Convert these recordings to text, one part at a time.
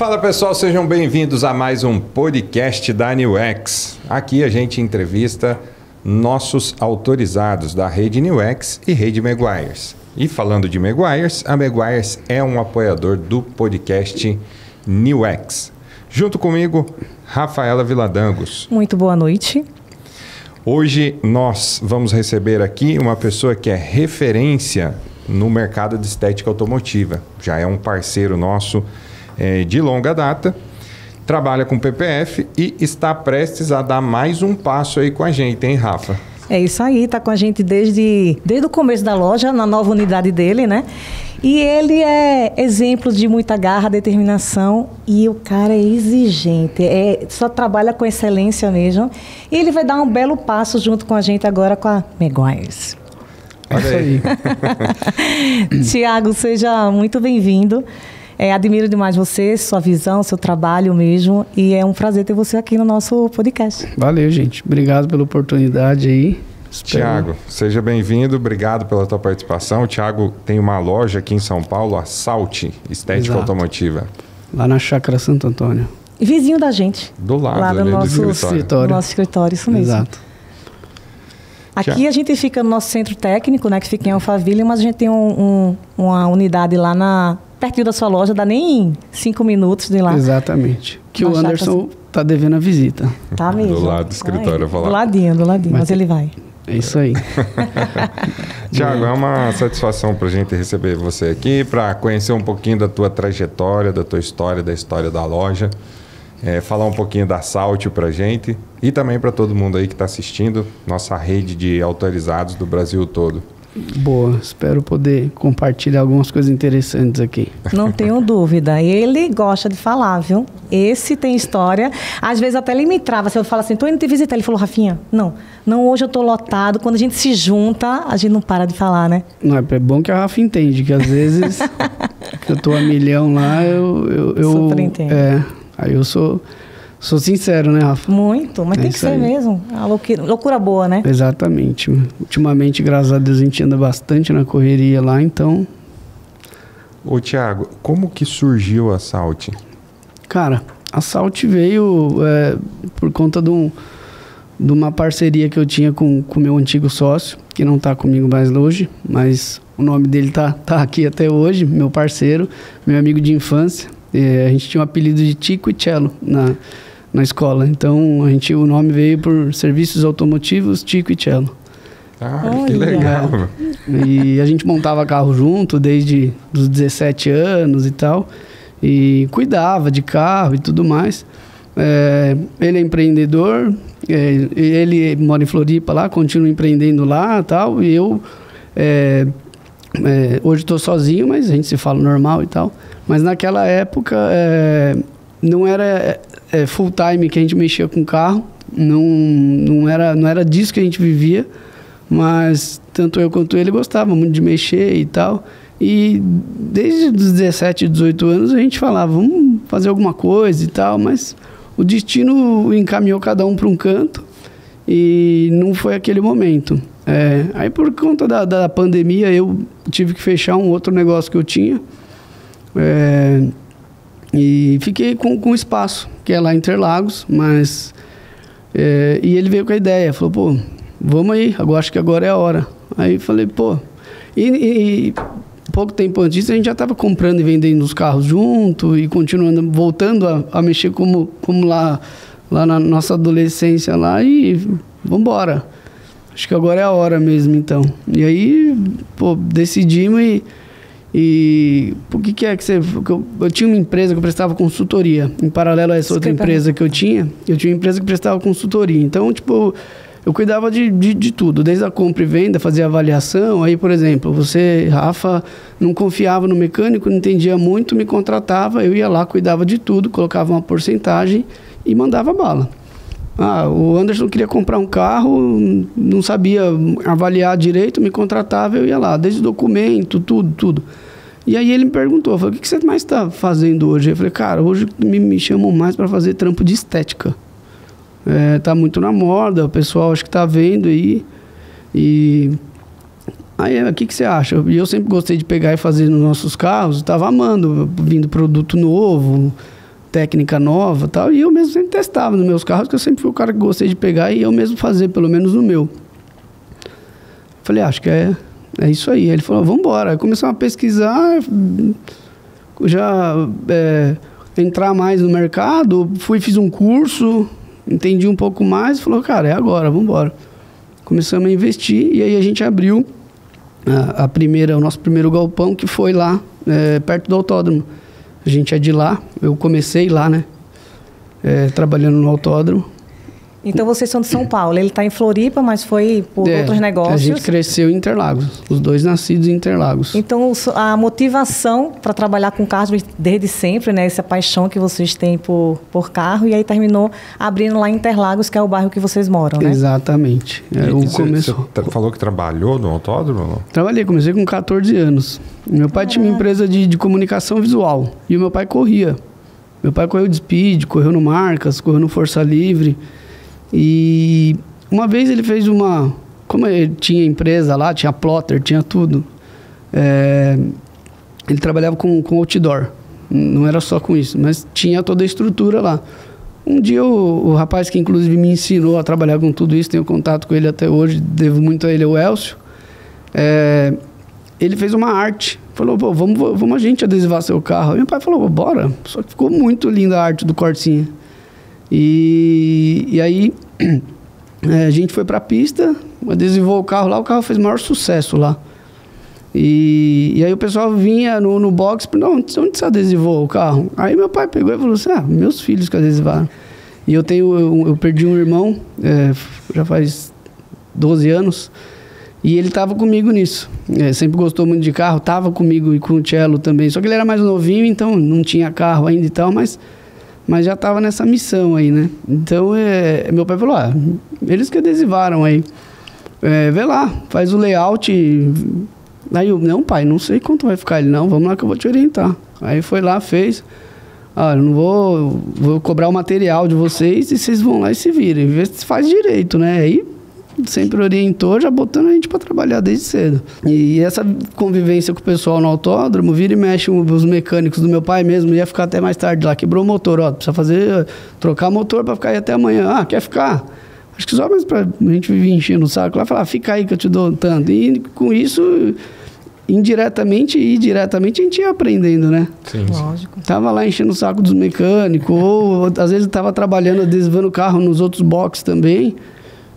Fala pessoal, sejam bem-vindos a mais um podcast da NewX. Aqui a gente entrevista nossos autorizados da rede NewX e rede Meguiars. E falando de Meguiars, a Meguiars é um apoiador do podcast NewX. Junto comigo, Rafaela Viladangos. Muito boa noite. Hoje nós vamos receber aqui uma pessoa que é referência no mercado de estética automotiva. Já é um parceiro nosso de longa data, trabalha com PPF e está prestes a dar mais um passo aí com a gente, hein, Rafa? É isso aí, tá com a gente desde o começo da loja, na nova unidade dele, né? E ele é exemplo de muita garra, determinação e o cara é exigente, só trabalha com excelência mesmo. E ele vai dar um belo passo junto com a gente agora com a Meguiars. Olha aí. Tiago, seja muito bem-vindo. Admiro demais você, sua visão, seu trabalho mesmo. E é um prazer ter você aqui no nosso podcast. Valeu, gente. Obrigado pela oportunidade aí. Tiago, seja bem-vindo. Obrigado pela tua participação. O Tiago tem uma loja aqui em São Paulo, a Salt Estética Automotiva. Lá na Chácara Santo Antônio. Vizinho da gente. Do lado lá do nosso escritório. Nosso escritório, isso mesmo. Exato. Aqui a gente fica no nosso centro técnico, né, que fica em Alphaville, mas a gente tem uma unidade lá pertinho da sua loja, dá nem 5 minutos de lá. Exatamente. Que o Anderson tá devendo a visita. Tá mesmo. Do lado do escritório, eu vou lá. Do ladinho, mas ele vai. É isso aí. Tiago, é uma satisfação para a gente receber você aqui, para conhecer um pouquinho da tua trajetória, da tua história, da história da loja. Falar um pouquinho da Salt para a gente e também para todo mundo aí que está assistindo, nossa rede de autorizados do Brasil todo. Boa, espero poder compartilhar algumas coisas interessantes aqui. Não tenho dúvida, ele gosta de falar, viu? Esse tem história, às vezes até ele me trava, se eu falo assim, tô indo te visitar, ele falou, Rafinha, não, hoje eu tô lotado, quando a gente se junta, a gente não para de falar, né? Não, é bom que a Rafa entende, que às vezes que eu tô a milhão lá, eu super entendo. Aí eu sou sincero, né, Rafa? Muito, mas tem que ser mesmo. A loucura boa, né? Exatamente. Ultimamente, graças a Deus, a gente anda bastante na correria lá, então... Ô, Tiago, como que surgiu a Salt? Cara, a Salt veio por conta de uma parceria que eu tinha com o meu antigo sócio, que não está comigo mais hoje, mas o nome dele tá aqui até hoje, meu parceiro, meu amigo de infância. A gente tinha um apelido de Tico e Cello na escola. Então, o nome veio por Serviços Automotivos Tico e Cello. Ah, que legal. E a gente montava carro junto desde os 17 anos e tal. E cuidava de carro e tudo mais. Ele é empreendedor. Ele mora em Floripa lá, continua empreendendo lá e tal. E eu... hoje estou sozinho, mas a gente se fala normal e tal. Mas naquela época não era full time que a gente mexia com carro, não era disso que a gente vivia, mas tanto eu quanto ele gostava muito de mexer e tal. E desde os 17, 18 anos a gente falava, vamos fazer alguma coisa e tal, mas o destino encaminhou cada um para um canto e não foi aquele momento. Aí por conta da pandemia eu tive que fechar um outro negócio que eu tinha e fiquei com espaço, que é lá em Interlagos, mas e ele veio com a ideia, falou, pô, vamos aí, acho que agora é a hora. Aí falei, pô, e pouco tempo antes disso a gente já estava comprando e vendendo os carros junto e continuando, voltando a mexer como lá na nossa adolescência lá e vambora. Acho que agora é a hora mesmo, então. E aí, pô, decidimos e por que é que você... Eu tinha uma empresa que eu prestava consultoria. Em paralelo a essa outra empresa que eu tinha uma empresa que prestava consultoria. Então, tipo, eu cuidava de tudo. Desde a compra e venda, fazia avaliação. Aí, por exemplo, você, Rafa, não confiava no mecânico, não entendia muito, me contratava. Eu ia lá, cuidava de tudo, colocava uma porcentagem e mandava bala. O Anderson queria comprar um carro, não sabia avaliar direito, me contratava, eu ia lá, desde o documento, tudo. E aí ele me perguntou, falou, o que você mais está fazendo hoje? Eu falei, cara, hoje me chamam mais para fazer trampo de estética. Tá muito na moda, o pessoal acho que tá vendo aí. E aí, o que você acha? E eu sempre gostei de pegar e fazer nos nossos carros, estava amando, vindo produto novo, técnica nova e tal, e eu mesmo sempre testava nos meus carros, que eu sempre fui o cara que gostei de pegar e eu mesmo fazer, pelo menos no meu. Falei, acho que é isso aí. Aí ele falou, vamos embora. Aí começamos a pesquisar, já entrar mais no mercado, fiz um curso, entendi um pouco mais, falou, cara, é agora, vamos embora. Começamos a investir e aí a gente abriu o nosso primeiro galpão, que foi lá, perto do autódromo. A gente é de lá, eu comecei lá, né? Trabalhando no autódromo. Então vocês são de São Paulo, ele está em Floripa, mas foi por outros negócios. A gente cresceu em Interlagos, os dois nascidos em Interlagos. Então a motivação para trabalhar com carros desde sempre, né? Essa paixão que vocês têm por carro, e aí terminou abrindo lá em Interlagos, que é o bairro que vocês moram, né? Exatamente. Você falou que trabalhou no autódromo? Trabalhei, comecei com 14 anos. Meu pai tinha uma empresa de comunicação visual e o meu pai corria. Meu pai correu de Speed, correu no Marcas, correu no Força Livre. E uma vez ele fez como ele tinha empresa lá, tinha plotter, tinha tudo, ele trabalhava com outdoor, não era só com isso, mas tinha toda a estrutura lá. Um dia o rapaz que inclusive me ensinou a trabalhar com tudo isso, tenho contato com ele até hoje, devo muito a ele, o Elcio, ele fez uma arte, falou, pô, vamos a gente adesivar seu carro. E meu pai falou, bora, só que ficou muito linda a arte do Corsinha. E aí a gente foi pra pista, adesivou o carro lá, o carro fez o maior sucesso lá. E aí o pessoal vinha no box, onde você adesivou o carro? Aí meu pai pegou e falou assim, meus filhos que adesivaram. E eu perdi um irmão, já faz 12 anos, e ele tava comigo nisso. Sempre gostou muito de carro, tava comigo e com o Cello também. Só que ele era mais novinho, então não tinha carro ainda e tal, mas já estava nessa missão aí, né? Então, meu pai falou, eles que adesivaram aí. Vê lá, faz o layout. Aí eu, não, pai, não sei quanto vai ficar. Ele, não, vamos lá que eu vou te orientar. Aí foi lá, fez. Eu não vou cobrar o material de vocês e vocês vão lá e se virem. Vê se faz direito, né? Aí sempre orientou, já botando a gente para trabalhar desde cedo. E essa convivência com o pessoal no autódromo, vira e mexe, os mecânicos do meu pai mesmo, ia ficar até mais tarde lá, quebrou o motor, precisa trocar motor para ficar aí até amanhã. Quer ficar? Acho que só mais pra gente vir enchendo o saco lá, falar, fica aí que eu te dou tanto. E com isso, indiretamente e diretamente, a gente ia aprendendo, né? Sim. Lógico. Tava lá enchendo o saco dos mecânicos, ou às vezes tava trabalhando, adesivando o carro nos outros boxes também.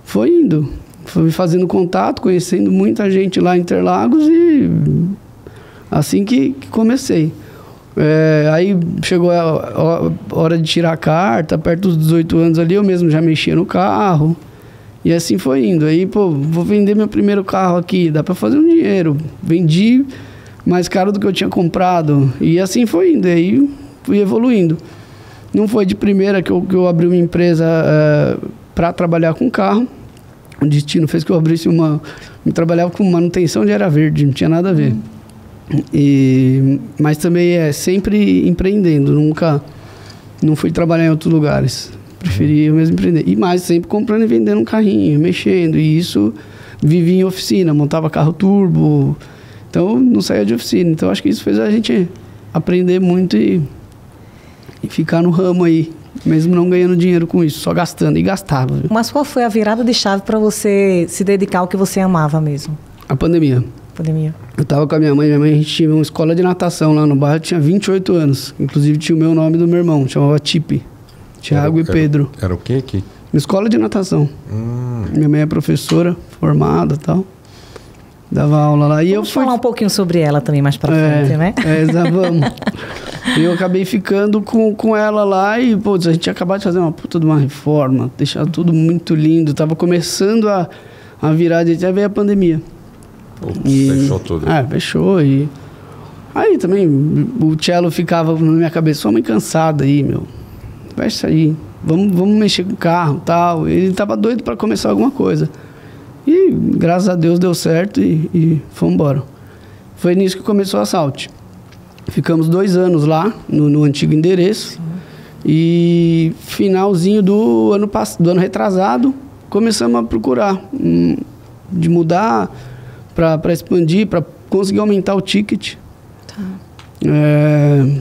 Foi indo, fui fazendo contato, conhecendo muita gente lá em Interlagos e assim que comecei. Aí chegou a hora de tirar a carta, perto dos 18 anos ali, eu mesmo já mexia no carro e assim foi indo. Aí, vou vender meu primeiro carro aqui, dá para fazer um dinheiro. Vendi mais caro do que eu tinha comprado e assim foi indo, aí fui evoluindo. Não foi de primeira que eu abri uma empresa para trabalhar com carro. O destino fez que eu abrisse eu trabalhava com manutenção de área verde, não tinha nada a ver. Mas também sempre empreendendo, não fui trabalhar em outros lugares. Preferi eu mesmo empreender. E mais, sempre comprando e vendendo um carrinho, mexendo. E isso, vivia em oficina, montava carro turbo. Então, não saía de oficina. Então, acho que isso fez a gente aprender muito e ficar no ramo aí. Mesmo não ganhando dinheiro com isso, só gastando. E gastava. Viu? Mas qual foi a virada de chave para você se dedicar ao que você amava mesmo? A pandemia. Eu tava com a minha mãe, a gente tinha uma escola de natação lá no bairro, tinha 28 anos. Inclusive tinha o meu nome do meu irmão, chamava Tipe. Thiago e Pedro. Era o quê? Uma escola de natação. Minha mãe é professora, formada e tal. Dava aula lá. E vamos falar um pouquinho sobre ela também mais pra frente, né? Vamos. E eu acabei ficando com ela lá e, a gente tinha acabado de fazer uma puta de uma reforma, deixar tudo muito lindo. Tava começando a virar, já veio a pandemia. Fechou tudo. Fechou. E aí também o Cello ficava na minha cabeça, sua mãe cansada aí, meu. Vai sair, vamos mexer com o carro e tal. Ele tava doido para começar alguma coisa. E graças a Deus deu certo e fomos embora. Foi nisso que começou a Salt. Ficamos 2 anos lá, no antigo endereço. Sim. E finalzinho do ano retrasado, começamos a procurar de mudar para expandir, para conseguir aumentar o ticket. Tá.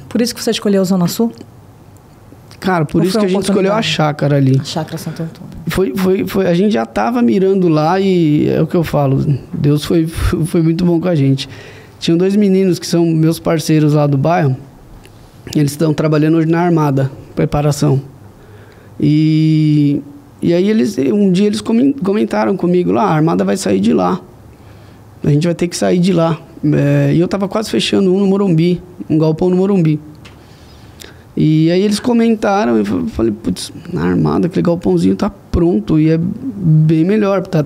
Por isso que você escolheu a Zona Sul? Cara, por isso que a gente escolheu a chácara ali. A Chácara Santo Antônio. A gente já estava mirando lá e é o que eu falo, Deus foi muito bom com a gente. Tinham 2 meninos que são meus parceiros lá do bairro, eles estão trabalhando hoje na Armada, preparação. E aí um dia eles comentaram comigo lá, a Armada vai sair de lá, a gente vai ter que sair de lá. E eu estava quase fechando um no Morumbi, um galpão no Morumbi. E aí eles comentaram, eu falei, putz, na Armada, aquele galpãozinho tá pronto e é bem melhor. Tá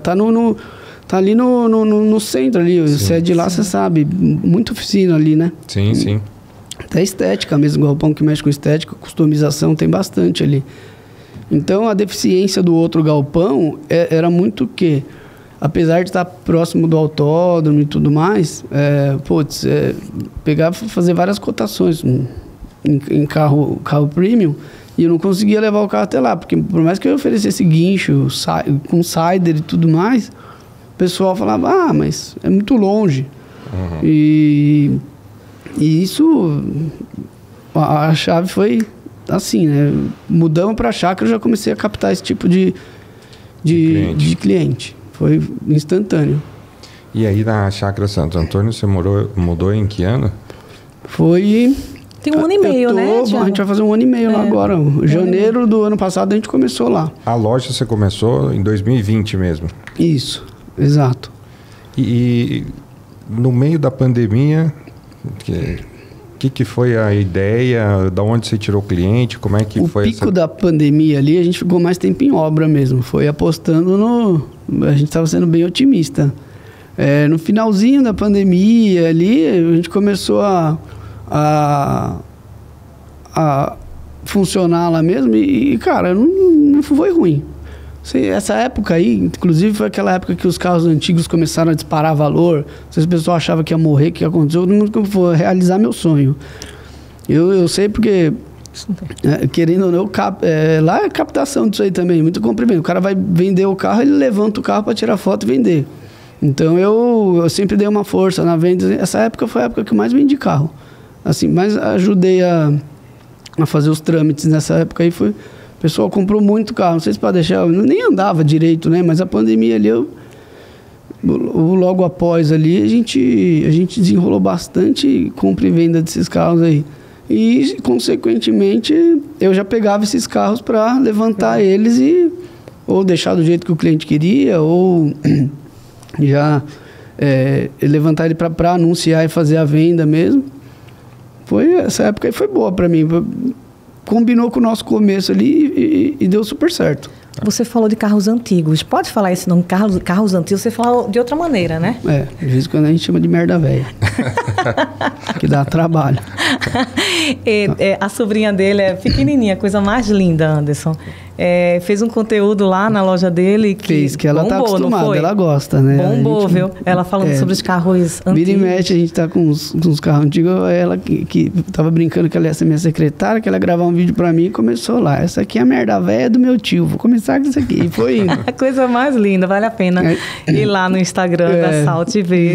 ali no centro ali, você é de lá, você sabe, muita oficina ali, né? Sim, sim. Até estética mesmo, galpão que mexe com estética, customização, tem bastante ali. Então a deficiência do outro galpão era muito que, apesar de estar próximo do autódromo e tudo mais, pegar, fazer várias cotações em carro premium, e eu não conseguia levar o carro até lá, porque por mais que eu oferecesse guincho com sider e tudo mais, o pessoal falava, mas é muito longe. Uhum. E isso, a chave foi assim, né? Mudamos para a chácara, eu já comecei a captar esse tipo de cliente. Foi instantâneo. E aí na Chácara Santo Antônio, você mudou em que ano? Foi... Tem 1 ano e meio, né, Thiago? A gente vai fazer 1 ano e meio lá agora. Janeiro do ano passado a gente começou lá. A loja você começou em 2020 mesmo? Isso, exato. E no meio da pandemia, que foi a ideia? Da onde você tirou o cliente? Como é que foi? O pico da pandemia ali, a gente ficou mais tempo em obra mesmo. Foi apostando a gente estava sendo bem otimista. No finalzinho da pandemia ali, a gente começou a funcionar lá mesmo e cara, não foi ruim. Essa época aí, inclusive foi aquela época que os carros antigos começaram a disparar valor. Não sei se o pessoal achava que ia morrer, que ia acontecer. Eu nunca vou realizar meu sonho. Eu sei porque, querendo ou não, lá é captação disso aí também, muito comprimento. O cara vai vender o carro, ele levanta o carro para tirar foto e vender. Então eu sempre dei uma força na venda. Essa época foi a época que eu mais vendi carro. Assim, mas ajudei a fazer os trâmites nessa época aí. O pessoal comprou muito carro, não sei se para deixar, eu nem andava direito, né? Mas a pandemia ali, logo após ali, a gente desenrolou bastante compra e venda desses carros aí. E, consequentemente, eu já pegava esses carros para levantar eles ou deixar do jeito que o cliente queria, ou já levantar ele para anunciar e fazer a venda mesmo. Essa época aí foi boa para mim. Combinou com o nosso começo ali e deu super certo. Você falou de carros antigos. Pode falar esse nome, carros antigos, você falou de outra maneira, né? Às vezes quando a gente chama de merda velha. Que dá trabalho. A sobrinha dele é pequenininha, coisa mais linda, Anderson. Fez um conteúdo lá na loja dele que ela tá acostumada, ela gosta, né? Bombou, viu? Ela falando sobre os carros antigos. Vira e mexe, a gente tá com uns carros antigos. Ela que tava brincando que ela ia ser minha secretária, que ela ia gravar um vídeo pra mim e começou lá. Essa aqui é a merda velha do meu tio, vou começar com isso aqui. E foi indo. A coisa mais linda, vale a pena ir lá no Instagram da Salt e ver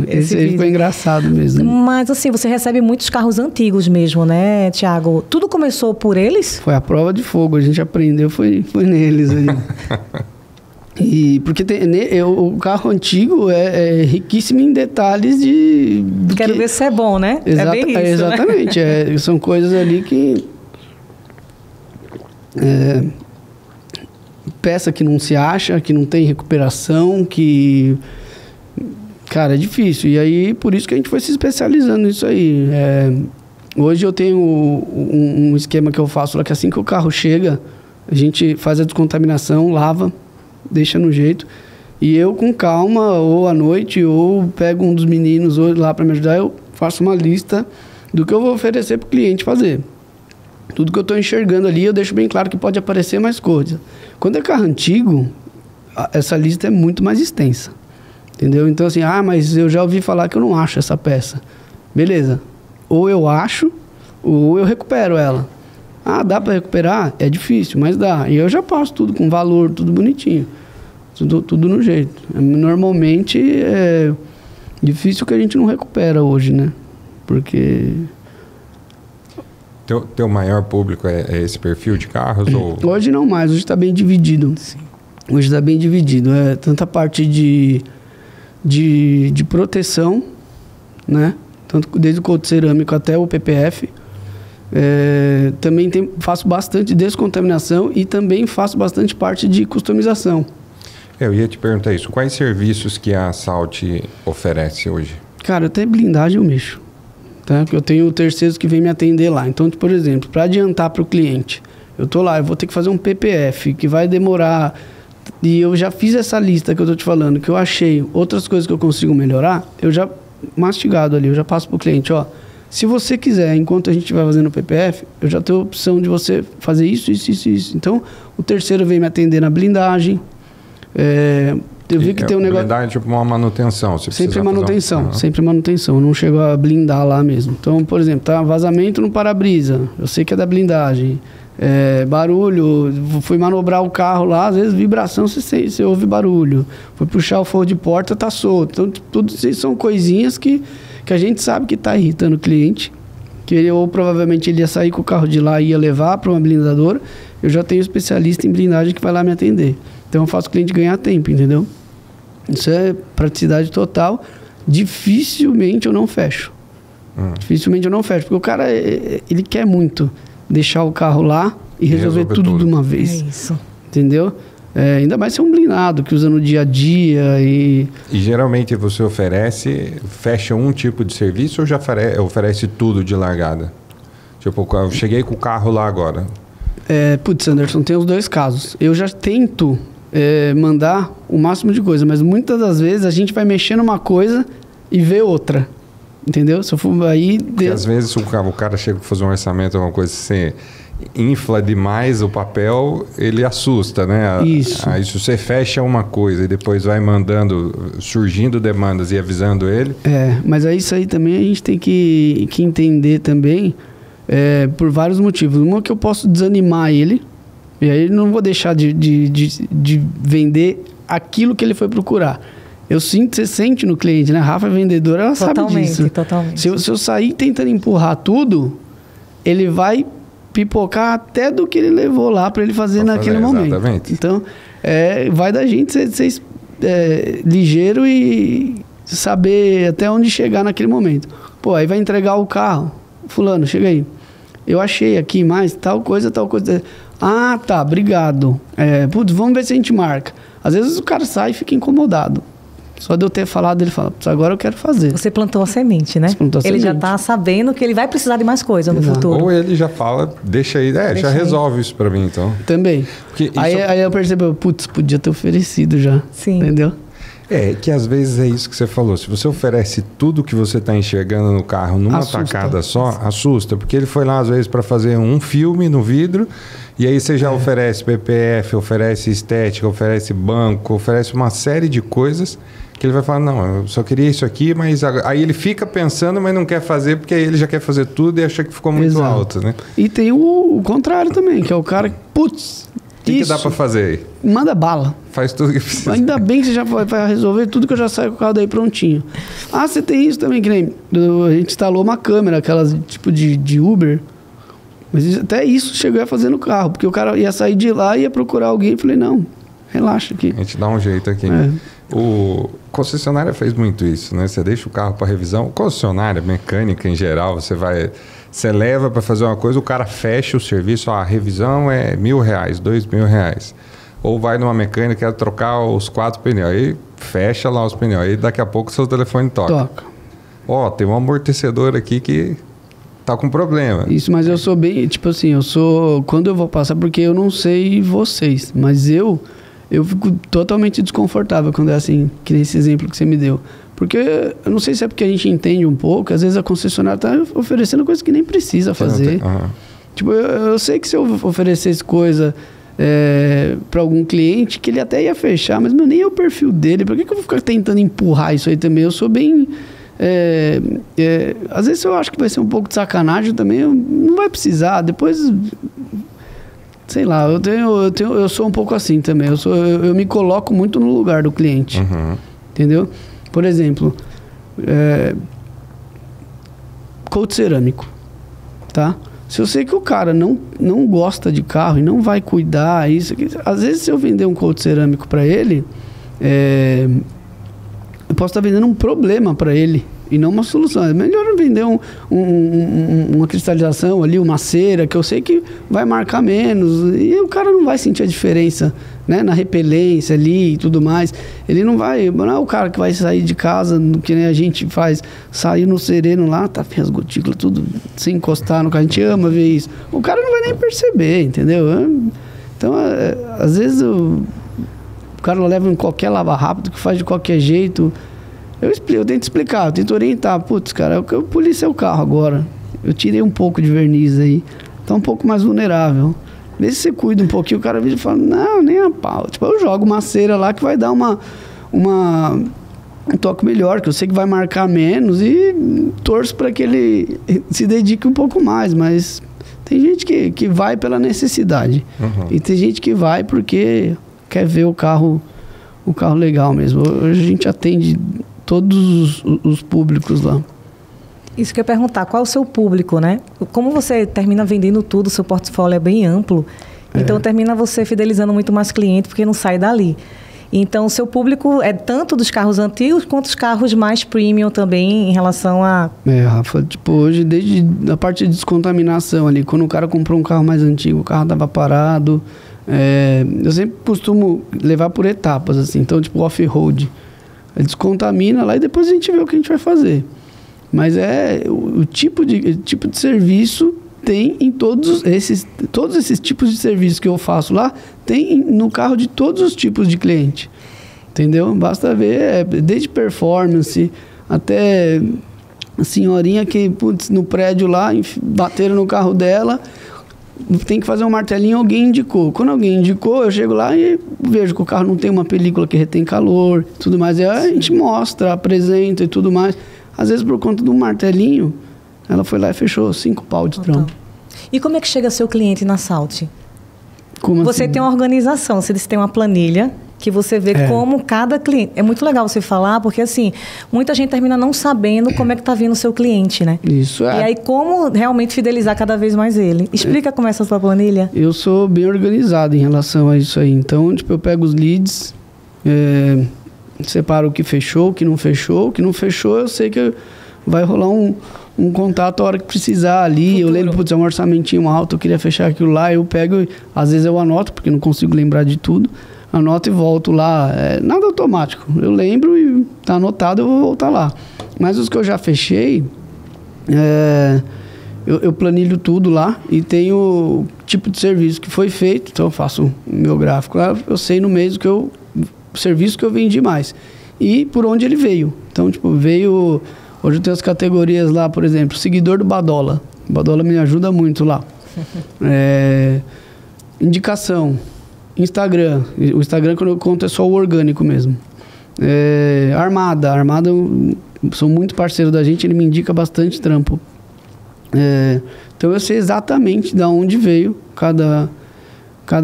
esse vídeo. Ficou engraçado mesmo. Mas assim, você recebe muitos carros antigos mesmo, né, Thiago? Tudo começou por eles? Foi a prova de fogo, a gente aprendeu, foi neles ali. E porque o carro antigo é riquíssimo em detalhes Quero ver se é bom, né? É bem isso, exatamente. Né? São coisas ali que... peça que não se acha, que não tem recuperação, que... Cara, é difícil. E aí, por isso que a gente foi se especializando nisso aí. Hoje eu tenho um esquema que eu faço lá, que assim que o carro chega, a gente faz a descontaminação, lava, deixa no jeito. E eu, com calma, ou à noite, ou pego um dos meninos lá para me ajudar, eu faço uma lista do que eu vou oferecer para o cliente fazer. Tudo que eu estou enxergando ali, eu deixo bem claro que pode aparecer mais coisa. Quando é carro antigo, essa lista é muito mais extensa. Entendeu? Então, assim, mas eu já ouvi falar que eu não acho essa peça. Beleza. Ou eu acho, ou eu recupero ela. Dá para recuperar? É difícil, mas dá. E eu já passo tudo com valor, tudo bonitinho. Tudo no jeito. Normalmente, é difícil que a gente não recupera hoje, né? Porque... Teu maior público é esse perfil de carros? Ou... Hoje não mais, hoje está bem dividido. Sim. Hoje está bem dividido. É tanta parte de proteção, né? Tanto desde o couro cerâmico até o PPF. Também faço bastante descontaminação e também faço bastante parte de customização. Eu ia te perguntar isso. Quais serviços que a Salt oferece hoje? Cara, até blindagem eu mexo. Tá? Porque eu tenho terceiros que vêm me atender lá. Então, por exemplo, para adiantar para o cliente, eu tô lá, eu vou ter que fazer um PPF que vai demorar. E eu já fiz essa lista que eu tô te falando, que eu achei outras coisas que eu consigo melhorar, eu já mastigado ali, eu já passo pro cliente, ó. Se você quiser, enquanto a gente vai fazendo o PPF, eu já tenho a opção de você fazer isso. Então, o terceiro vem me atender na blindagem. Eu vi que tem um negócio... Blindagem é tipo uma manutenção. Sempre manutenção, sempre manutenção. Eu não chego a blindar lá mesmo. Então, por exemplo, tá vazamento no para-brisa. Eu sei que é da blindagem. Barulho, fui manobrar o carro lá, às vezes vibração, você ouve barulho. Fui puxar o forro de porta, tá solto. Então, tudo isso são coisinhas que a gente sabe que está irritando o cliente, ou provavelmente ele ia sair com o carro de lá e ia levar para uma blindadora. Eu já tenho especialista em blindagem que vai lá me atender. Então eu faço o cliente ganhar tempo, entendeu? Isso é praticidade total. Dificilmente eu não fecho. Dificilmente eu não fecho, porque o cara, ele quer muito deixar o carro lá e resolver tudo de uma vez. É isso. Entendeu? Ainda mais ser um blindado que usa no dia a dia. E geralmente você fecha um tipo de serviço ou já oferece tudo de largada? Tipo, eu cheguei com o carro lá agora. Putz, Anderson, tem os dois casos. Eu já tento mandar o máximo de coisa, mas muitas das vezes a gente vai mexer numa coisa e vê outra. Entendeu? Se eu for aí... Porque às vezes o cara chega para fazer um orçamento, alguma coisa assim... infla demais o papel, ele assusta, né? Isso. Aí se você fecha uma coisa e depois vai surgindo demandas e avisando ele... mas isso aí também a gente tem que entender também por vários motivos. Uma que eu posso desanimar ele, e aí não vou deixar de vender aquilo que ele foi procurar. Você sente no cliente, né? A Rafa é vendedora, ela sabe disso. Totalmente. Se eu sair tentando empurrar tudo, ele vai... pipocar até do que ele levou lá para ele fazer naquele momento. Exatamente. Então, vai da gente ser ligeiro e saber até onde chegar naquele momento. Pô, aí vai entregar o carro. Fulano, chega aí. Eu achei aqui mais tal coisa. Ah, tá, obrigado. Putz, vamos ver se a gente marca. Às vezes o cara sai e fica incomodado. Só de eu ter falado, ele fala, agora eu quero fazer. Você plantou a semente, né? Ele já está sabendo que ele vai precisar de mais coisa no futuro. Ou ele já fala, deixa aí, já resolve isso para mim, então. Também. Aí eu percebo, putz, podia ter oferecido já. Sim. Entendeu? Que às vezes é isso que você falou. Se você oferece tudo que você está enxergando no carro numa tacada só, assusta. Porque ele foi lá, às vezes, para fazer um filme no vidro, e aí você já oferece PPF, oferece estética, oferece banco, oferece uma série de coisas que ele vai falar, não, eu só queria isso aqui, mas... Aí ele fica pensando, mas não quer fazer, porque aí ele já quer fazer tudo e acha que ficou muito alto, né? E tem o contrário também, que é o cara que, putz... O que dá para fazer aí? Manda bala. Faz tudo que precisa. Ainda bem que você já vai resolver tudo, que eu já saio com o carro daí prontinho. Ah, você tem isso também, que nem... A gente instalou uma câmera, aquelas tipo de Uber. Mas até isso chegou a fazer no carro, porque o cara ia sair de lá e ia procurar alguém. Eu falei, não, relaxa aqui. A gente dá um jeito aqui. O concessionária fez muito isso, né? Você deixa o carro para revisão. Concessionária, mecânica em geral, você leva para fazer uma coisa, o cara fecha o serviço, a revisão é R$1.000, R$2.000. Ou vai numa mecânica, quer trocar os 4 pneus, aí fecha lá os pneus, aí daqui a pouco o seu telefone toca. Tem um amortecedor aqui que tá com problema. Isso, mas eu sou bem, tipo assim, quando eu vou passar, porque eu não sei vocês, mas eu fico totalmente desconfortável quando é assim, que nem esse exemplo que você me deu. Porque eu não sei se é porque a gente entende um pouco, às vezes a concessionária está oferecendo coisa que nem precisa fazer. Tipo, eu sei que se eu oferecesse coisa para algum cliente, que ele até ia fechar, mas nem é o perfil dele. Por que eu vou ficar tentando empurrar isso aí também? Eu sou bem... às vezes eu acho que vai ser um pouco de sacanagem também, não vai precisar. Depois... Sei lá, eu sou um pouco assim também. Eu me coloco muito no lugar do cliente. Entendeu? Por exemplo, couro cerâmico. Tá? Se eu sei que o cara não gosta de carro e não vai cuidar, isso aqui, às vezes se eu vender um couro cerâmico para ele, eu posso estar vendendo um problema para ele e não uma solução. É melhor eu vender uma cristalização ali, uma cera, que eu sei que vai marcar menos e o cara não vai sentir a diferença, né, na repelência ali e tudo mais. Ele não é o cara que vai sair de casa, que nem a gente faz, sair no sereno lá, tá as gotículas tudo sem encostar no carro, a gente ama ver isso. O cara não vai nem perceber, entendeu? Então, às vezes o cara leva em qualquer lava rápido, que faz de qualquer jeito. Eu tento explicar, eu tento orientar. Putz, cara, eu policei o carro agora. Eu tirei um pouco de verniz aí. Tá um pouco mais vulnerável. Vê se você cuida um pouquinho. O cara vira e fala, não, nem a pau. Tipo, eu jogo uma cera lá que vai dar um toque melhor, que eu sei que vai marcar menos e torço para que ele se dedique um pouco mais. Mas tem gente que vai pela necessidade. Uhum. E tem gente que vai porque quer ver o carro legal mesmo. Hoje a gente atende todos os públicos lá. Isso que eu ia perguntar, qual é o seu público, né? Como você termina vendendo tudo, seu portfólio é bem amplo, então termina você fidelizando muito mais cliente, porque não sai dali. Então, o seu público é tanto dos carros antigos, quanto os carros mais premium também, em relação a... Rafa, tipo, hoje, desde a parte de descontaminação ali, quando o cara comprou um carro mais antigo, o carro estava parado, eu sempre costumo levar por etapas, assim, então, tipo, off-road. Descontamina lá e depois a gente vê o que a gente vai fazer. Mas o tipo de serviço tem em todos esses tipos de serviço que eu faço lá, tem no carro de todos os tipos de cliente. Entendeu? Basta ver, desde performance até a senhorinha que, putz, no prédio lá, bateram no carro dela, tem que fazer um martelinho, alguém indicou. Quando alguém indicou, eu chego lá e vejo que o carro não tem uma película que retém calor, tudo mais. E a gente mostra, apresenta e tudo mais. Às vezes, por conta de um martelinho, ela foi lá e fechou 5 pau de trampo. E como é que chega seu cliente na Salt? Como você assim? tem uma organização, você tem uma planilha que você vê como cada cliente... É muito legal você falar, porque assim, muita gente termina não sabendo como é que está vindo o seu cliente, né? Isso é. E aí, como realmente fidelizar cada vez mais ele? Explica como é essa sua planilha. Eu sou bem organizado em relação a isso aí. Então, tipo, eu pego os leads, separo o que fechou, o que não fechou. O que não fechou, eu sei que vai rolar um contato a hora que precisar ali. Futuro. Eu lembro, putz, é um orçamentinho alto, eu queria fechar aquilo lá. Eu pego, às vezes eu anoto, porque não consigo lembrar de tudo. Anoto e volto lá. Nada automático. Eu lembro e tá anotado, eu vou voltar lá. Mas os que eu já fechei, eu planilho tudo lá e tenho o tipo de serviço que foi feito. Então eu faço o meu gráfico lá, eu sei no mês o serviço que eu vendi mais. E por onde ele veio. Então, tipo, veio... Hoje eu tenho as categorias lá, por exemplo, seguidor do Badola. O Badola me ajuda muito lá. Indicação. Instagram. O Instagram, quando eu conto, é só o orgânico mesmo. Armada. Armada, eu sou muito parceiro da gente, ele me indica bastante trampo. Então eu sei exatamente de onde veio cada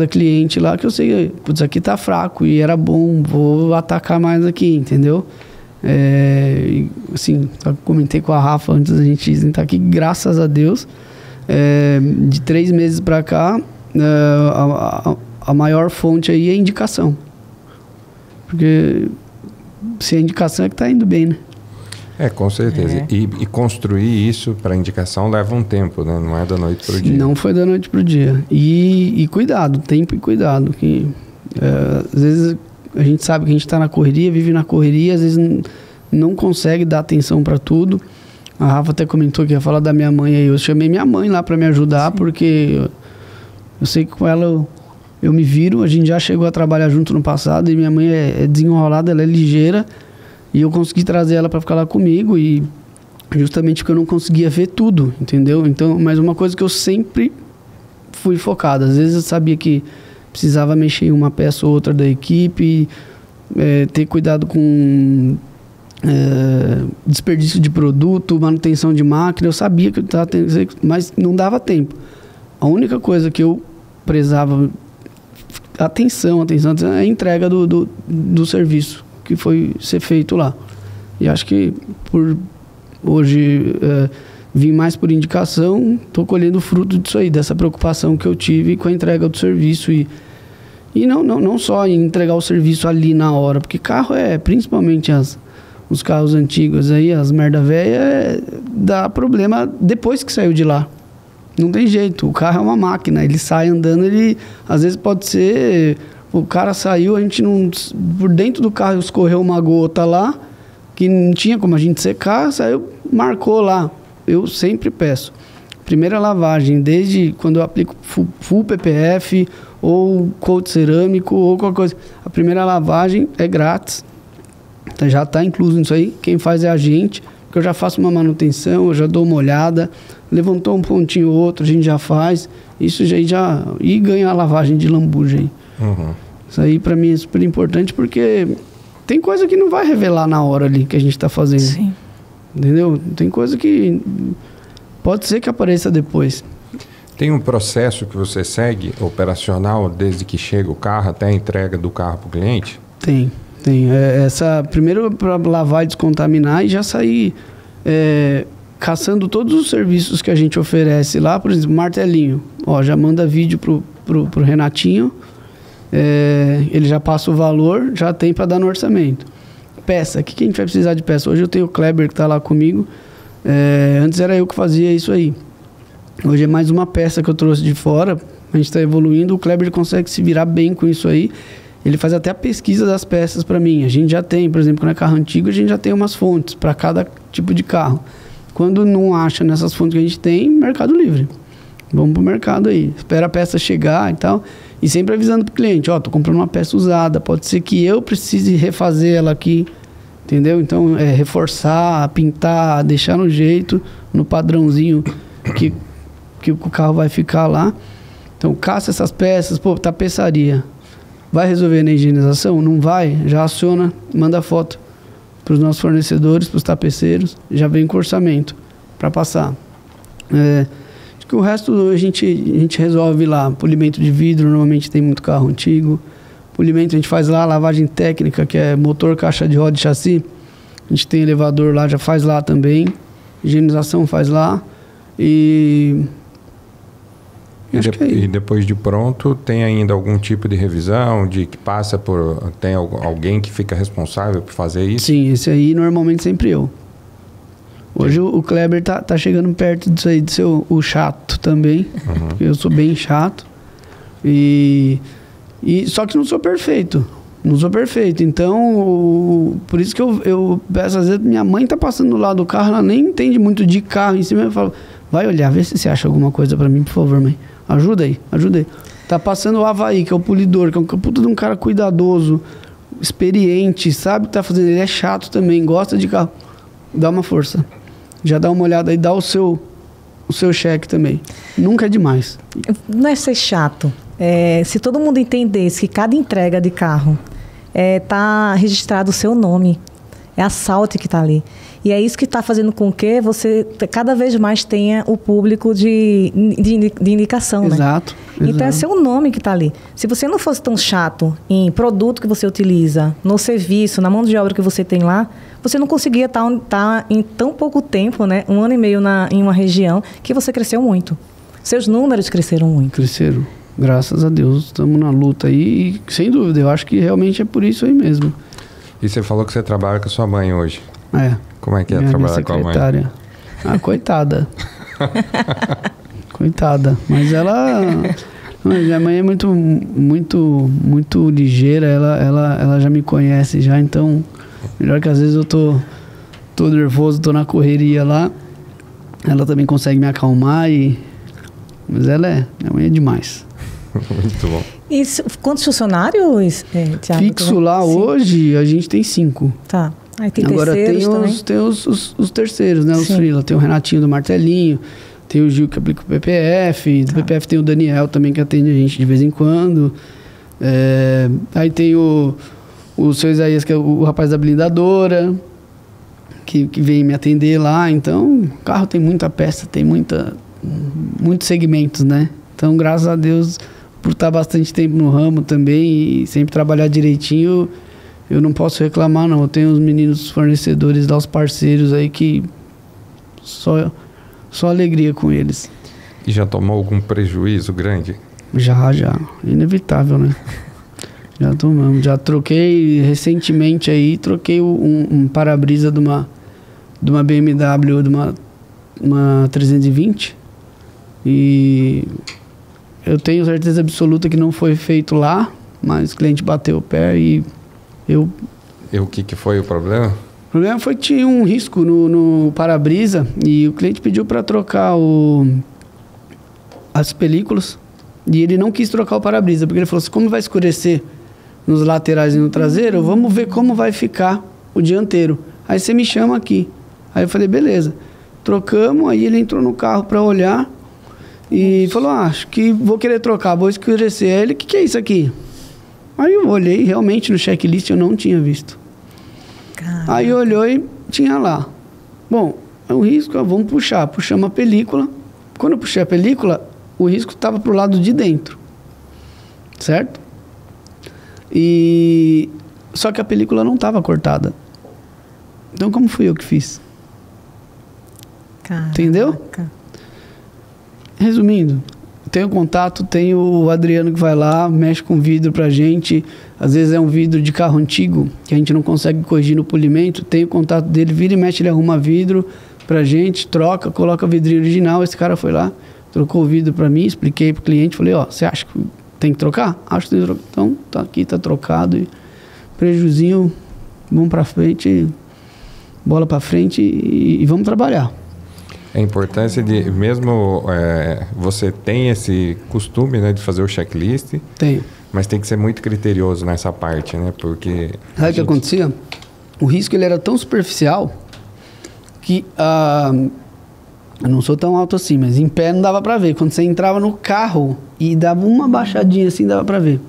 cliente lá, que eu sei, putz, aqui tá fraco e era bom, vou atacar mais aqui, entendeu? Assim, comentei com a Rafa antes da gente estar aqui, graças a Deus, de 3 meses para cá, a maior fonte aí é indicação. Porque se a indicação é que tá indo bem, né? Com certeza. E construir isso para indicação leva um tempo, né? Não é da noite para o dia. Não foi da noite para o dia. E cuidado, tempo e cuidado. Que, às vezes a gente sabe que a gente está na correria, vive na correria, às vezes não consegue dar atenção para tudo. A Rafa até comentou que ia falar da minha mãe aí. Eu chamei minha mãe lá para me ajudar, sim, porque eu sei que com ela eu me viro. A gente já chegou a trabalhar junto no passado e minha mãe é desenrolada, ela é ligeira. E eu consegui trazer ela para ficar lá comigo, e justamente porque eu não conseguia ver tudo, entendeu? Então, mas uma coisa que eu sempre fui focado. Às vezes eu sabia que precisava mexer em uma peça ou outra da equipe, ter cuidado com desperdício de produto, manutenção de máquina. Eu sabia que eu estava tendo, mas não dava tempo. A única coisa que eu prezava atenção é a entrega do serviço que foi ser feito lá. E acho que por hoje vim mais por indicação, estou colhendo o fruto disso aí, dessa preocupação que eu tive com a entrega do serviço e não só em entregar o serviço ali na hora, porque carro principalmente os carros antigos aí, as merda velha, dá problema depois que saiu de lá. Não tem jeito, o carro é uma máquina, ele sai andando, às vezes pode ser, o cara saiu, a gente não, por dentro do carro escorreu uma gota lá, que não tinha como a gente secar, saiu, marcou lá. Eu sempre peço, primeira lavagem, desde quando eu aplico full PPF, ou coat cerâmico, ou qualquer coisa, a primeira lavagem é grátis, já está incluso nisso aí, quem faz é a gente, porque eu já faço uma manutenção, eu já dou uma olhada, levantou um pontinho ou outro, a gente já faz, isso já e ganha a lavagem de lambuja aí. Uhum. Isso aí para mim é super importante, porque tem coisa que não vai revelar na hora ali que a gente está fazendo. Sim. Entendeu? Tem coisa que pode ser que apareça depois. Tem um processo que você segue, operacional, desde que chega o carro até a entrega do carro para o cliente? Tem. Primeiro para lavar e descontaminar e já sair caçando todos os serviços que a gente oferece lá, por exemplo, martelinho. Ó, já manda vídeo pro Renatinho, ele já passa o valor, já tem para dar no orçamento. Peça, o que a gente vai precisar de peça? Hoje eu tenho o Kleber que está lá comigo, antes era eu que fazia isso aí. Hoje é mais uma peça que eu trouxe de fora, a gente está evoluindo, o Kleber consegue se virar bem com isso aí, ele faz até a pesquisa das peças para mim. A gente já tem, por exemplo, quando é carro antigo, a gente já tem umas fontes para cada tipo de carro. Quando não acha nessas fontes que a gente tem, Mercado Livre. Vamos pro mercado aí, espera a peça chegar e tal, e sempre avisando pro cliente, ó, tô comprando uma peça usada, pode ser que eu precise refazer ela aqui, entendeu? Então, reforçar, pintar, deixar no jeito, no padrãozinho que o carro vai ficar lá. Então, caça essas peças, pô, tapeçaria. Vai resolver na higienização? Não vai? Já aciona, manda foto para os nossos fornecedores, para os tapeceiros, já vem com orçamento para passar. Acho que o resto a gente resolve lá. Polimento de vidro, normalmente tem muito carro antigo. Polimento a gente faz lá, lavagem técnica, que é motor, caixa de roda e chassi. A gente tem elevador lá, já faz lá também. Higienização faz lá. E depois de pronto, tem ainda algum tipo de revisão, que passa por... Tem alguém que fica responsável por fazer isso? Sim, esse aí normalmente sempre eu. Hoje o Kleber tá chegando perto disso aí, de ser o chato também. Uhum. Porque eu sou bem chato. Só que não sou perfeito. Não sou perfeito. Então, por isso que eu peço, às vezes, minha mãe tá passando do lado do carro, ela nem entende muito de carro. Em cima eu falo, vai olhar, vê se você acha alguma coisa pra mim, por favor, mãe. Ajuda aí. Tá passando o Havaí, que é o polidor, que é um puta de um cara cuidadoso, experiente, sabe o que tá fazendo. Ele é chato também, gosta de carro. Dá uma força. Já dá uma olhada aí, dá o seu cheque também. Nunca é demais. Não é ser chato. Se todo mundo entendesse que cada entrega de carro tá registrado o seu nome, é a Salt que está ali. E é isso que está fazendo com que você cada vez mais tenha o público de indicação, exato, né? Então é seu nome que está ali. Se você não fosse tão chato em produto que você utiliza, no serviço, na mão de obra que você tem lá, você não conseguia estar em tão pouco tempo, né? 1 ano e meio em uma região que você cresceu muito. Seus números cresceram muito. Cresceram. Graças a Deus, estamos na luta aí. E, sem dúvida, eu acho que realmente é por isso aí mesmo. E você falou que você trabalha com a sua mãe hoje. Como é que é trabalhar com a mãe? Ah, coitada. Coitada. Mas minha mãe é muito ligeira, ela já me conhece já, então melhor que às vezes eu tô nervoso, tô na correria lá, ela também consegue me acalmar mas minha mãe é demais. Muito bom. E quantos funcionários, Thiago? Fixo lá hoje, a gente tem 5. Tá. Aí tem agora terceiros tem os terceiros, né? Os Sim. freela. Tem o Renatinho do Martelinho, tem o Gil que aplica o PPF, do PPF tem o Daniel também que atende a gente de vez em quando. Aí tem o seu Isaías, que é o rapaz da blindadora, que vem me atender lá. Então, o carro tem muita peça, tem muitos segmentos, né? Então, graças a Deus, por estar bastante tempo no ramo também e sempre trabalhar direitinho, eu não posso reclamar, não. Eu tenho os meninos fornecedores lá, os parceiros aí que só só alegria com eles. E já tomou algum prejuízo grande? Já. Inevitável, né? Já tomamos. Já troquei recentemente aí, troquei um para-brisa de uma BMW, de uma 320. E eu tenho certeza absoluta que não foi feito lá, mas o cliente bateu o pé e eu... E o que foi o problema? O problema foi que tinha um risco no para-brisa e o cliente pediu para trocar as películas e ele não quis trocar o para-brisa, porque ele falou assim, como vai escurecer nos laterais e no traseiro, vamos ver como vai ficar o dianteiro. Aí você me chama aqui. Aí eu falei, beleza. Trocamos, aí ele entrou no carro para olhar e falou, acho que vou querer trocar, vou escurecer. Aí ele, o que é isso aqui? Aí eu olhei, realmente no checklist eu não tinha visto. Caraca. Aí olhou e tinha lá. Bom, o risco, vamos puxar. Puxamos a película. Quando eu puxei a película, o risco estava pro lado de dentro. Certo? Só que a película não estava cortada. Então como fui eu que fiz? Caraca. Entendeu? Resumindo, tenho contato, tenho o Adriano que vai lá, mexe com vidro pra gente. Às vezes é um vidro de carro antigo que a gente não consegue corrigir no polimento. Tenho contato dele, vira e mexe, ele arruma vidro pra gente, troca, coloca o vidrinho original. Esse cara foi lá, trocou o vidro pra mim, expliquei pro cliente, falei, você acha que tem que trocar? Acho que tem que trocar. Então, tá aqui, tá trocado. E prejuzinho, vamos pra frente, bola pra frente e vamos trabalhar. A importância de, mesmo você tem esse costume, né, de fazer o checklist. Tenho. Mas tem que ser muito criterioso nessa parte, né? Porque... Sabe o que acontecia? O risco ele era tão superficial que... eu não sou tão alto assim, mas em pé não dava pra ver. Quando você entrava no carro e dava uma baixadinha assim, dava pra ver.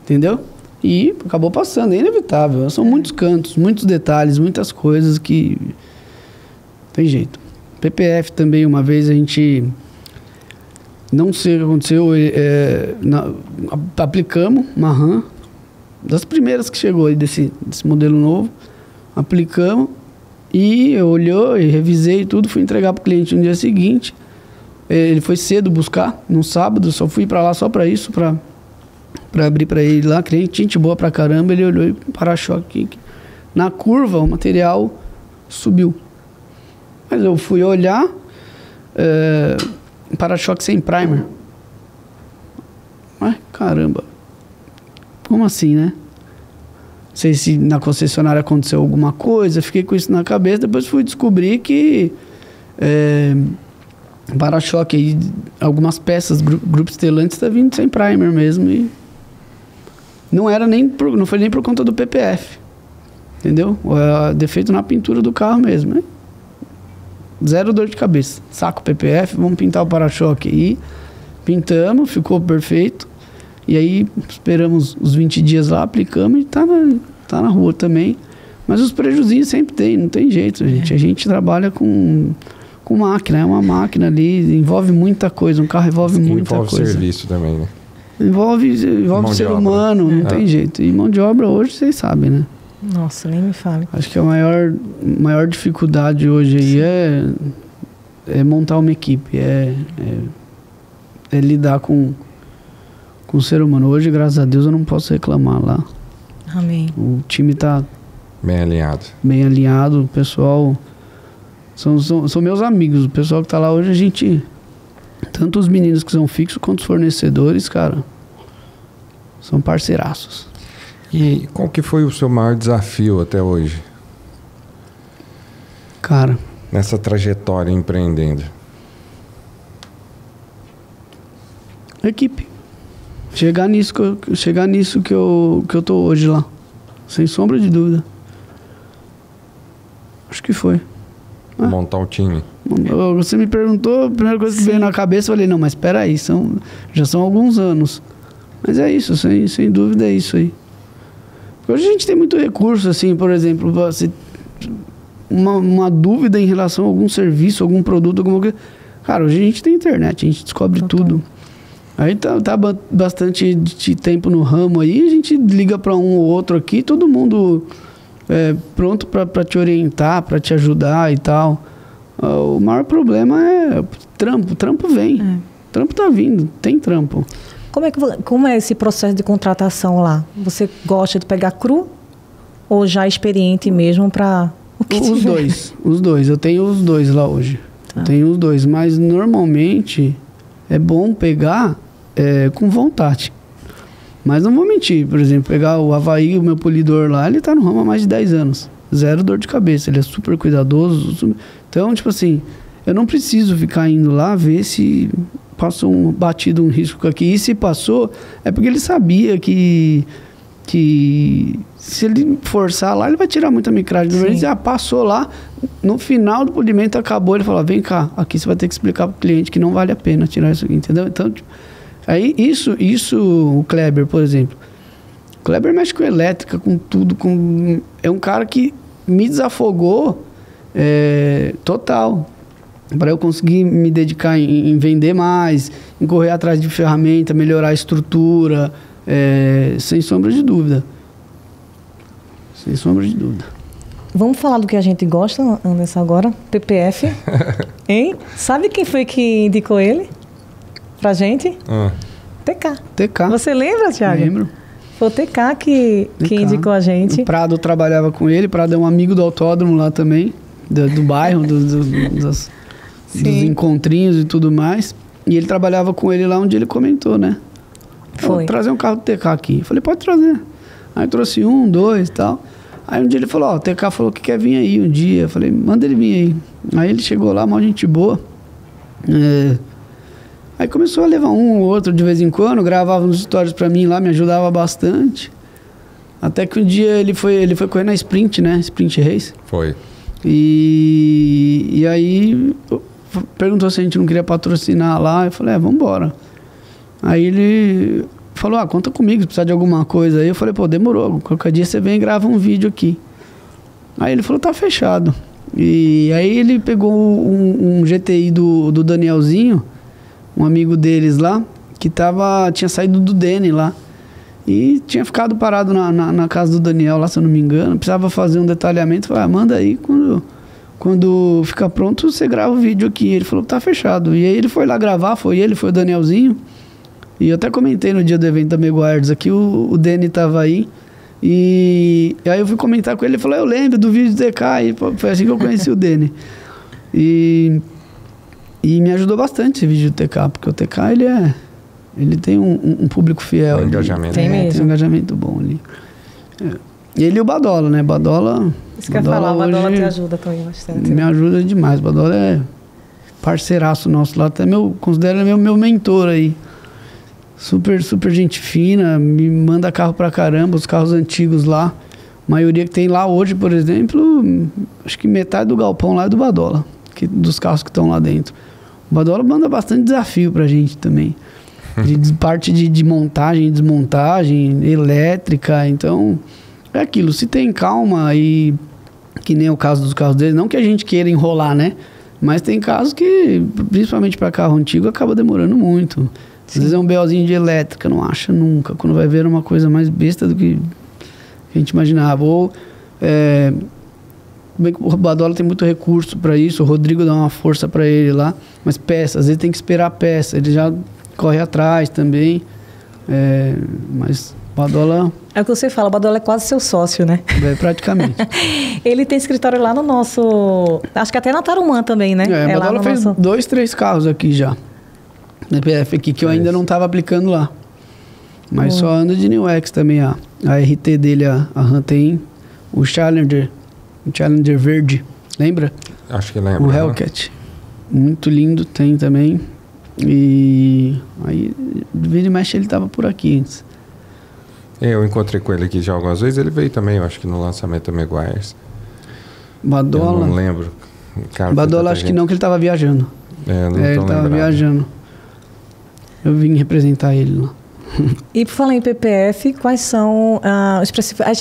Entendeu? E acabou passando, é inevitável. São muitos cantos, muitos detalhes, muitas coisas que... Tem jeito. PPF também, uma vez a gente... Não sei o que aconteceu, aplicamos uma RAM, das primeiras que chegou aí desse modelo novo, aplicamos e eu olhou e revisei tudo, fui entregar para o cliente no dia seguinte. Ele foi cedo buscar, no sábado, só fui para lá só para isso, para abrir para ele lá, cliente, gente boa pra caramba, ele olhou e para-choque, na curva o material subiu. Mas eu fui olhar... para-choque sem primer. Ai, caramba. Como assim, né? Não sei se na concessionária aconteceu alguma coisa, fiquei com isso na cabeça, depois fui descobrir que para-choque aí, algumas peças, grupo Stellantis está vindo sem primer mesmo e não foi nem por conta do PPF. Entendeu? Defeito na pintura do carro mesmo, né? Zero dor de cabeça. Saco o PPF, vamos pintar o para-choque aí. Pintamos, ficou perfeito. E aí esperamos os 20 dias lá, aplicamos e tá na rua também. Mas os prejuízos sempre tem, não tem jeito, gente. A gente trabalha com máquina, é uma máquina ali, envolve muita coisa, um carro envolve muita coisa. Envolve serviço também, né? Envolve ser humano, não tem jeito. E mão de obra hoje, vocês sabem, né? Nossa, nem me fale. Acho que a maior dificuldade hoje aí é montar uma equipe, é lidar com o ser humano. Hoje, graças a Deus, eu não posso reclamar lá. Amém. O time está bem alinhado. Bem alinhado, o pessoal são meus amigos. O pessoal que está lá hoje, a gente, tanto os meninos que são fixos quanto os fornecedores, cara, são parceiraços. E qual que foi o seu maior desafio até hoje? Cara... Nessa trajetória empreendendo? Equipe. Chegar nisso que eu tô hoje lá. Sem sombra de dúvida. Acho que foi. Montar um time. Você me perguntou, a primeira coisa que veio na cabeça, eu falei, não, mas espera aí, já são alguns anos. Mas é isso, sem dúvida é isso aí. Hoje a gente tem muito recurso, assim, por exemplo, uma dúvida em relação a algum serviço, algum produto, alguma coisa. Cara, hoje a gente tem internet, a gente descobre tudo. Aí tá bastante de tempo no ramo aí, a gente liga para um ou outro aqui, todo mundo pronto para te orientar, para te ajudar e tal. O maior problema é trampo. Trampo vem. Trampo tá vindo, tem trampo. Como é esse processo de contratação lá? Você gosta de pegar cru ou já experiente mesmo para o que Os dois. Eu tenho os dois lá hoje. Tá. Eu tenho os dois, mas normalmente é bom pegar com vontade. Mas não vou mentir, por exemplo, pegar o Havaí, o meu polidor lá, ele tá no ramo há mais de 10 anos. 0 dor de cabeça, ele é super cuidadoso. Então, tipo assim, eu não preciso ficar indo lá ver se passou um risco aqui. E se passou, é porque ele sabia que se ele forçar lá, ele vai tirar muita micragem. Passou lá, no final do polimento acabou, ele falou, vem cá, aqui você vai ter que explicar pro cliente que não vale a pena tirar isso aqui, entendeu? Então, tipo, aí isso o Kleber, por exemplo. O Kleber mexe com elétrica, com tudo, é um cara que me desafogou total. Para eu conseguir me dedicar em vender mais, em correr atrás de ferramenta, melhorar a estrutura, sem sombra de dúvida. Sem sombra de dúvida. Vamos falar do que a gente gosta, Anderson, agora? PPF. Hein? Sabe quem foi que indicou ele pra gente? TK. Você lembra, Thiago? Lembro. Foi o TK que indicou a gente. O Prado trabalhava com ele. Prado é um amigo do autódromo lá também, do bairro, dos encontrinhos e tudo mais. E ele trabalhava com ele lá onde ele comentou, né? Vou trazer um carro do TK aqui. Eu falei, pode trazer. Aí trouxe 1, 2 e tal. Aí um dia ele falou, o TK falou que quer vir aí um dia. Eu falei, manda ele vir aí. Aí ele chegou lá, mó gente boa. Aí começou a levar um ou outro de vez em quando, gravava uns stories pra mim lá, me ajudava bastante. Até que um dia ele foi correr na Sprint, né? Sprint Race. Foi. E aí perguntou se a gente não queria patrocinar lá. Eu falei, vamos embora. Aí ele falou, conta comigo, se precisar de alguma coisa. Aí eu falei, pô, demorou. Qualquer dia você vem e grava um vídeo aqui. Aí ele falou, tá fechado. E aí ele pegou um GTI do Danielzinho, um amigo deles lá, que tinha saído do Dene lá. E tinha ficado parado na casa do Daniel lá, se eu não me engano. Precisava fazer um detalhamento. Falei, manda aí, quando ficar pronto, você grava o vídeo aqui. Ele falou, tá fechado. E aí ele foi lá gravar, foi o Danielzinho. E eu até comentei no dia do evento da Meguiards aqui, o Dene tava aí. E aí eu fui comentar com ele, ele falou, eu lembro do vídeo do TK. E foi assim que eu conheci o Dene. E me ajudou bastante esse vídeo do TK, porque o TK, ele tem um público fiel. Um engajamento. Tem mesmo. Tem um engajamento bom ali. Ele e o Badola, né? Badola... Isso que eu ia falar, o Badola te ajuda também bastante. Me ajuda demais. Badola é parceiraço nosso lá. Até considero ele meu mentor aí. Super, super gente fina. Me manda carro pra caramba. Os carros antigos lá. A maioria que tem lá hoje, por exemplo, acho que metade do galpão lá é do Badola. Dos carros que estão lá dentro. O Badola manda bastante desafio pra gente também. Parte de montagem, desmontagem, elétrica. Então, é aquilo. Se tem calma e... Que nem o caso dos carros deles. Não que a gente queira enrolar, né? Mas tem casos que, principalmente para carro antigo, acaba demorando muito. Às vezes é um BOzinho de elétrica, não acha nunca. Quando vai ver, é uma coisa mais besta do que a gente imaginava. Ou... o Badola tem muito recurso para isso. O Rodrigo dá uma força para ele lá. Mas peça, às vezes tem que esperar a peça. Ele já corre atrás também. Mas Badola... É o que você fala, o Badola é quase seu sócio, né? Praticamente. Ele tem escritório lá no nosso... Acho que até na Tarumã também, né? O Badola fez 2, 3 carros aqui já. PF aqui, que eu ainda não estava aplicando lá. Mas só anda de New X também. A RT dele, a RAM tem o Challenger verde. Lembra? Acho que lembro. O Hellcat. Muito lindo, tem também. E aí, vira e mexe, ele estava por aqui antes. Eu encontrei com ele aqui já algumas vezes. Ele veio também, eu acho que no lançamento da Meguiards. Badola... Eu não lembro. Cara, Badola acho que não, que ele estava viajando. Ele estava viajando. Eu vim representar ele lá. E por falar em PPF, quais são as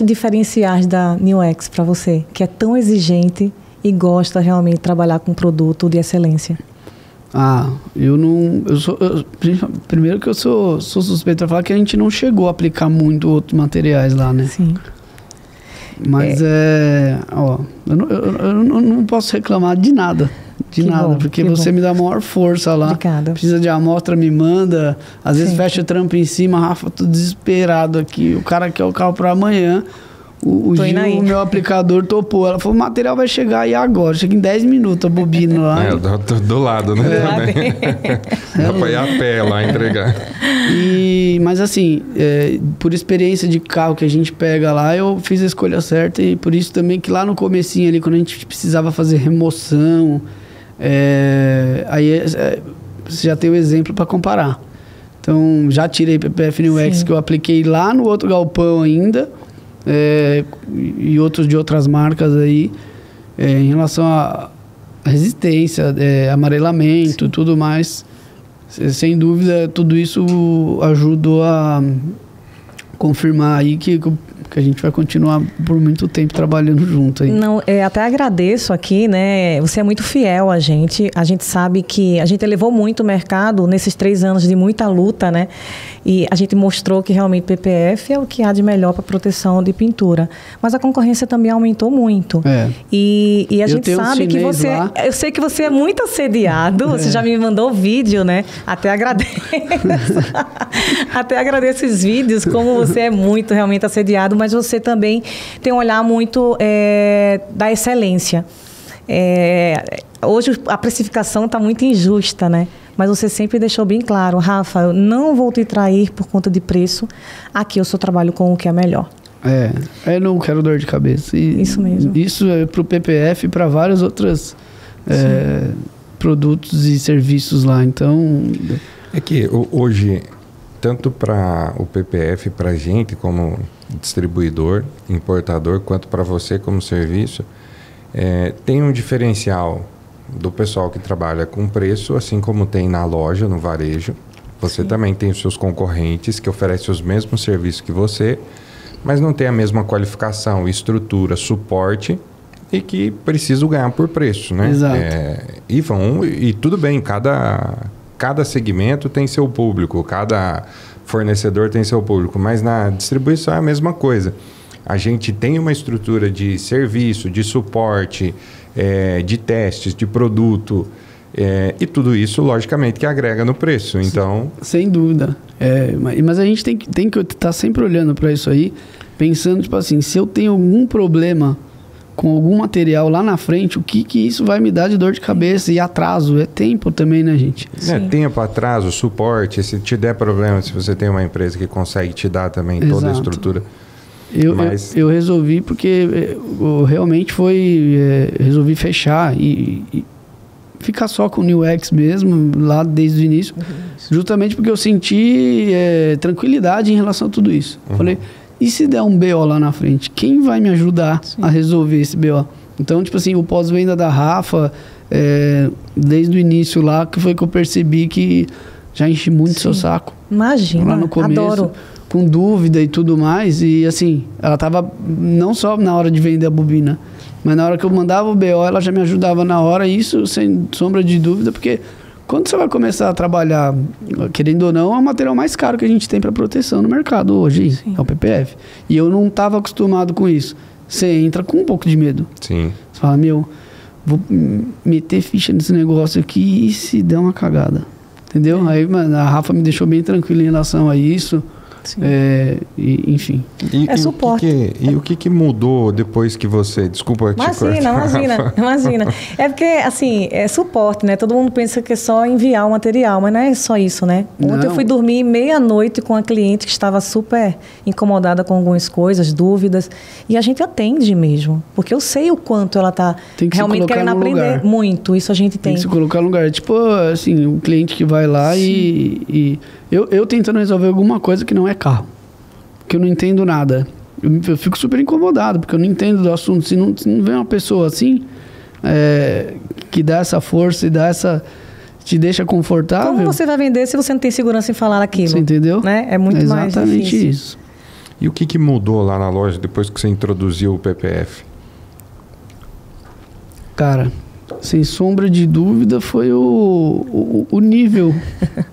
diferenciais da New X para você, que é tão exigente e gosta realmente de trabalhar com produto de excelência? Primeiro que eu sou suspeito para falar que a gente não chegou a aplicar muito outros materiais lá, né? Sim. Mas eu não posso reclamar de nada De nada, porque você me dá a maior força lá. Obrigada. Precisa de amostra, me manda. Às vezes fecha o trampo em cima, Rafa, tô desesperado aqui. O cara quer o carro para amanhã. O Gil, o meu aplicador, topou. Ela falou, o material vai chegar aí agora. Chega em 10 minutos a bobina lá. Do lado, né? Dá pra ir a pé lá entregar. Mas assim, por experiência de carro que a gente pega lá, eu fiz a escolha certa. E por isso também que lá no comecinho ali, quando a gente precisava fazer remoção, aí você já tem o exemplo para comparar. Então, já tirei PPF New X que eu apliquei lá no outro galpão ainda. E outros de outras marcas aí, em relação à resistência, amarelamento, tudo mais. Sem dúvida, tudo isso ajudou a confirmar aí que a gente vai continuar por muito tempo trabalhando junto aí. Não, até agradeço aqui, né? Você é muito fiel a gente sabe que a gente elevou muito o mercado nesses 3 anos de muita luta, né? E a gente mostrou que realmente PPF é o que há de melhor para proteção de pintura. Mas a concorrência também aumentou muito. E a gente sabe que você... Lá. Eu sei que você é muito assediado, você já me mandou vídeo, né? Até agradeço. Até agradeço os vídeos, como você é muito realmente assediado, mas você também tem um olhar muito da excelência. Hoje a precificação está muito injusta, né? Mas você sempre deixou bem claro, Rafa, eu não vou te trair por conta de preço. Aqui eu só trabalho com o que é melhor. Eu não quero dor de cabeça. Isso mesmo. Isso é para o PPF e para vários outros produtos e serviços lá. Então... É que hoje, tanto para o PPF, para a gente como distribuidor, importador, quanto para você como serviço, tem um diferencial do pessoal que trabalha com preço, assim como tem na loja, no varejo. Você também tem os seus concorrentes que oferecem os mesmos serviços que você, mas não tem a mesma qualificação, estrutura, suporte e que precisam ganhar por preço, né? Exato. E tudo bem, cada segmento tem seu público, cada fornecedor tem seu público, mas na distribuição é a mesma coisa. A gente tem uma estrutura de serviço, de suporte, de testes, de produto, e tudo isso, logicamente, que agrega no preço. Então... Sem dúvida. Mas a gente tem que estar sempre olhando para isso aí, pensando, tipo assim, se eu tenho algum problema com algum material lá na frente, o que isso vai me dar de dor de cabeça e atraso? É tempo também, né, gente? Tempo, atraso, suporte. Se te der problema, se você tem uma empresa que consegue te dar também toda a estrutura. Eu resolvi porque eu realmente resolvi fechar e ficar só com o New X mesmo, lá desde o início, justamente porque eu senti tranquilidade em relação a tudo isso. Falei, e se der um BO lá na frente? Quem vai me ajudar a resolver esse BO? Então, tipo assim, o pós-venda da Rafa, desde o início lá, que foi que eu percebi que já enchi muito seu saco. Imagina, lá no começo, adoro. Com dúvida e tudo mais. E assim, ela tava não só na hora de vender a bobina, mas na hora que eu mandava o BO, ela já me ajudava na hora. E isso, sem sombra de dúvida, porque quando você vai começar a trabalhar, querendo ou não, é o material mais caro que a gente tem para proteção no mercado hoje, é o PPF. E eu não estava acostumado com isso. Você entra com um pouco de medo. Sim. Você fala, vou meter ficha nesse negócio aqui e se der uma cagada. Entendeu? Aí, mano, a Rafa me deixou bem tranquilo em relação a isso. Enfim. Suporte. O que mudou depois que você... Desculpa te cortar. Imagina. É porque, assim, é suporte, né? Todo mundo pensa que é só enviar o material, mas não é só isso, né? Ontem eu fui dormir meia-noite com a cliente que estava super incomodada com algumas coisas, dúvidas, e a gente atende mesmo, porque eu sei o quanto ela está realmente querendo aprender muito. Isso a gente tem. Tem que se colocar no lugar. Tipo, assim, o cliente que vai lá e eu tentando resolver alguma coisa que não é carro, que eu não entendo nada. Eu fico super incomodado, porque eu não entendo do assunto. Se não vem uma pessoa assim, que dá essa força e dá essa... te deixa confortável... Como você vai vender se você não tem segurança em falar aquilo? Você entendeu? Né? É muito mais difícil. Exatamente isso. E o que mudou lá na loja depois que você introduziu o PPF? Cara, sem sombra de dúvida, foi o nível,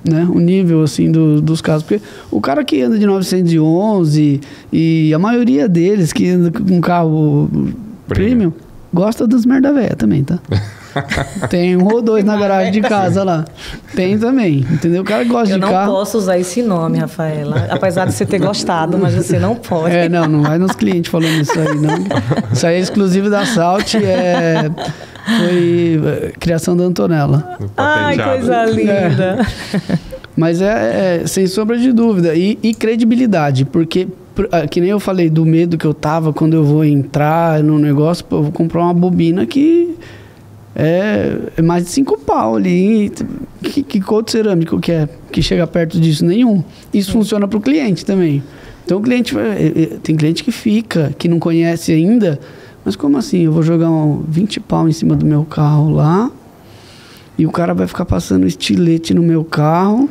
né? O nível, assim, dos casos. Porque o cara que anda de 911 e a maioria deles que anda com um carro premium gosta das merda velha também, tá? Tem um ou dois na garagem de casa lá. Tem também, entendeu? O cara gosta de carro. Eu não posso usar esse nome, Rafaela. Apesar de você ter gostado, mas você não pode. Não vai nos clientes falando isso aí, não. Isso aí é exclusivo da Salt, foi criação da Antonella. Ai, coisa linda. Mas sem sombra de dúvida. E credibilidade, porque, que nem eu falei do medo que eu tava quando eu vou entrar no negócio, eu vou comprar uma bobina que é mais de 5 pau ali. Que couro cerâmico que chega perto disso? Nenhum. Isso funciona para o cliente também. Então o cliente, tem cliente que fica, que não conhece ainda, mas como assim? Eu vou jogar 20 pau em cima do meu carro lá e o cara vai ficar passando estilete no meu carro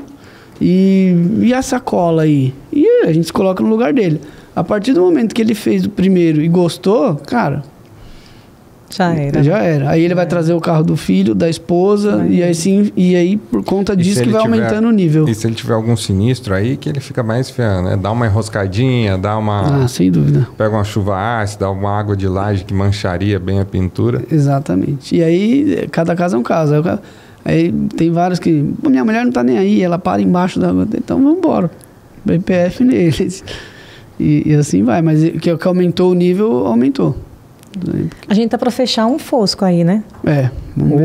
e a sacola aí? E a gente se coloca no lugar dele. A partir do momento que ele fez o primeiro e gostou, cara... Já era. Aí ele vai trazer o carro do filho, da esposa, e aí por conta disso que vai aumentando o nível. E se ele tiver algum sinistro aí, que ele fica mais ferrando, né? Dá uma enroscadinha, dá uma... sem dúvida. Pega uma chuva ácida, dá uma água de laje que mancharia bem a pintura. Exatamente. E aí, cada caso é um caso. Aí tem vários que... Minha mulher não tá nem aí, ela para embaixo da... Então vamos embora. BPF neles. E assim vai. Mas que aumentou o nível, aumentou. A gente tá para fechar um Fosco aí, né?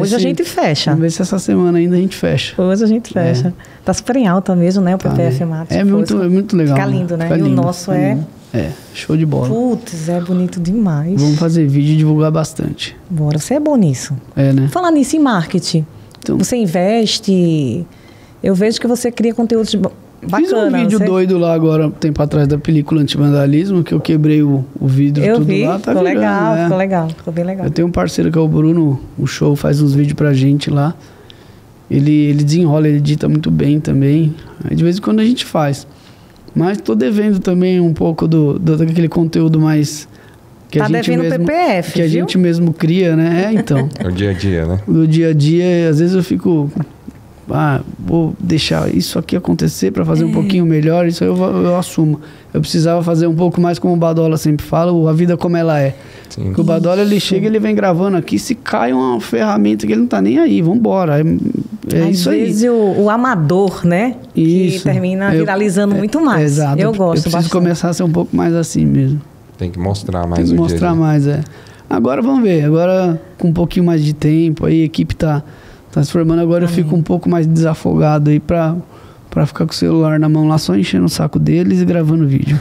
Hoje a gente fecha. Vamos ver se essa semana ainda a gente fecha. Hoje a gente fecha. Tá super em alta mesmo, né? O PPF Max. É muito legal. Fica lindo, né? Fica lindo, e o nosso show de bola. Putz, é bonito demais. Vamos fazer vídeo e divulgar bastante. Bora, você é bom nisso. Né? Falar nisso em marketing. Então, você investe... Eu vejo que você cria conteúdos bacanas. Fiz um vídeo doido lá agora, tempo atrás, da película Antivandalismo, que eu quebrei o vidro tudo lá. Tá ficou virando, legal, ficou legal, ficou bem legal. Eu tenho um parceiro que é o Bruno, o Show, faz uns vídeos pra gente lá. Ele desenrola, ele edita muito bem também. Aí de vez em quando a gente faz. Mas tô devendo também um pouco daquele conteúdo mais... Que tá devendo mesmo, PPF, que a gente mesmo cria, né? Então. É o dia a dia, né? Do dia a dia, às vezes eu fico... vou deixar isso aqui acontecer para fazer um pouquinho melhor, isso eu assumo. Eu precisava fazer um pouco mais, como o Badola sempre fala, a vida como ela é. Sim. O Badola, ele chega, ele vem gravando aqui, se cai uma ferramenta que ele não tá nem aí, vambora. É isso aí. Às vezes o amador, né? Isso. Que termina viralizando muito mais. Exato. Eu gosto preciso bastante. Começar a ser um pouco mais assim mesmo. Tem que mostrar mais. Tem que mostrar mais, Agora vamos ver, agora com um pouquinho mais de tempo, aí a equipe tá se formando, agora eu fico um pouco mais desafogado aí pra ficar com o celular na mão lá, só enchendo o saco deles e gravando vídeo.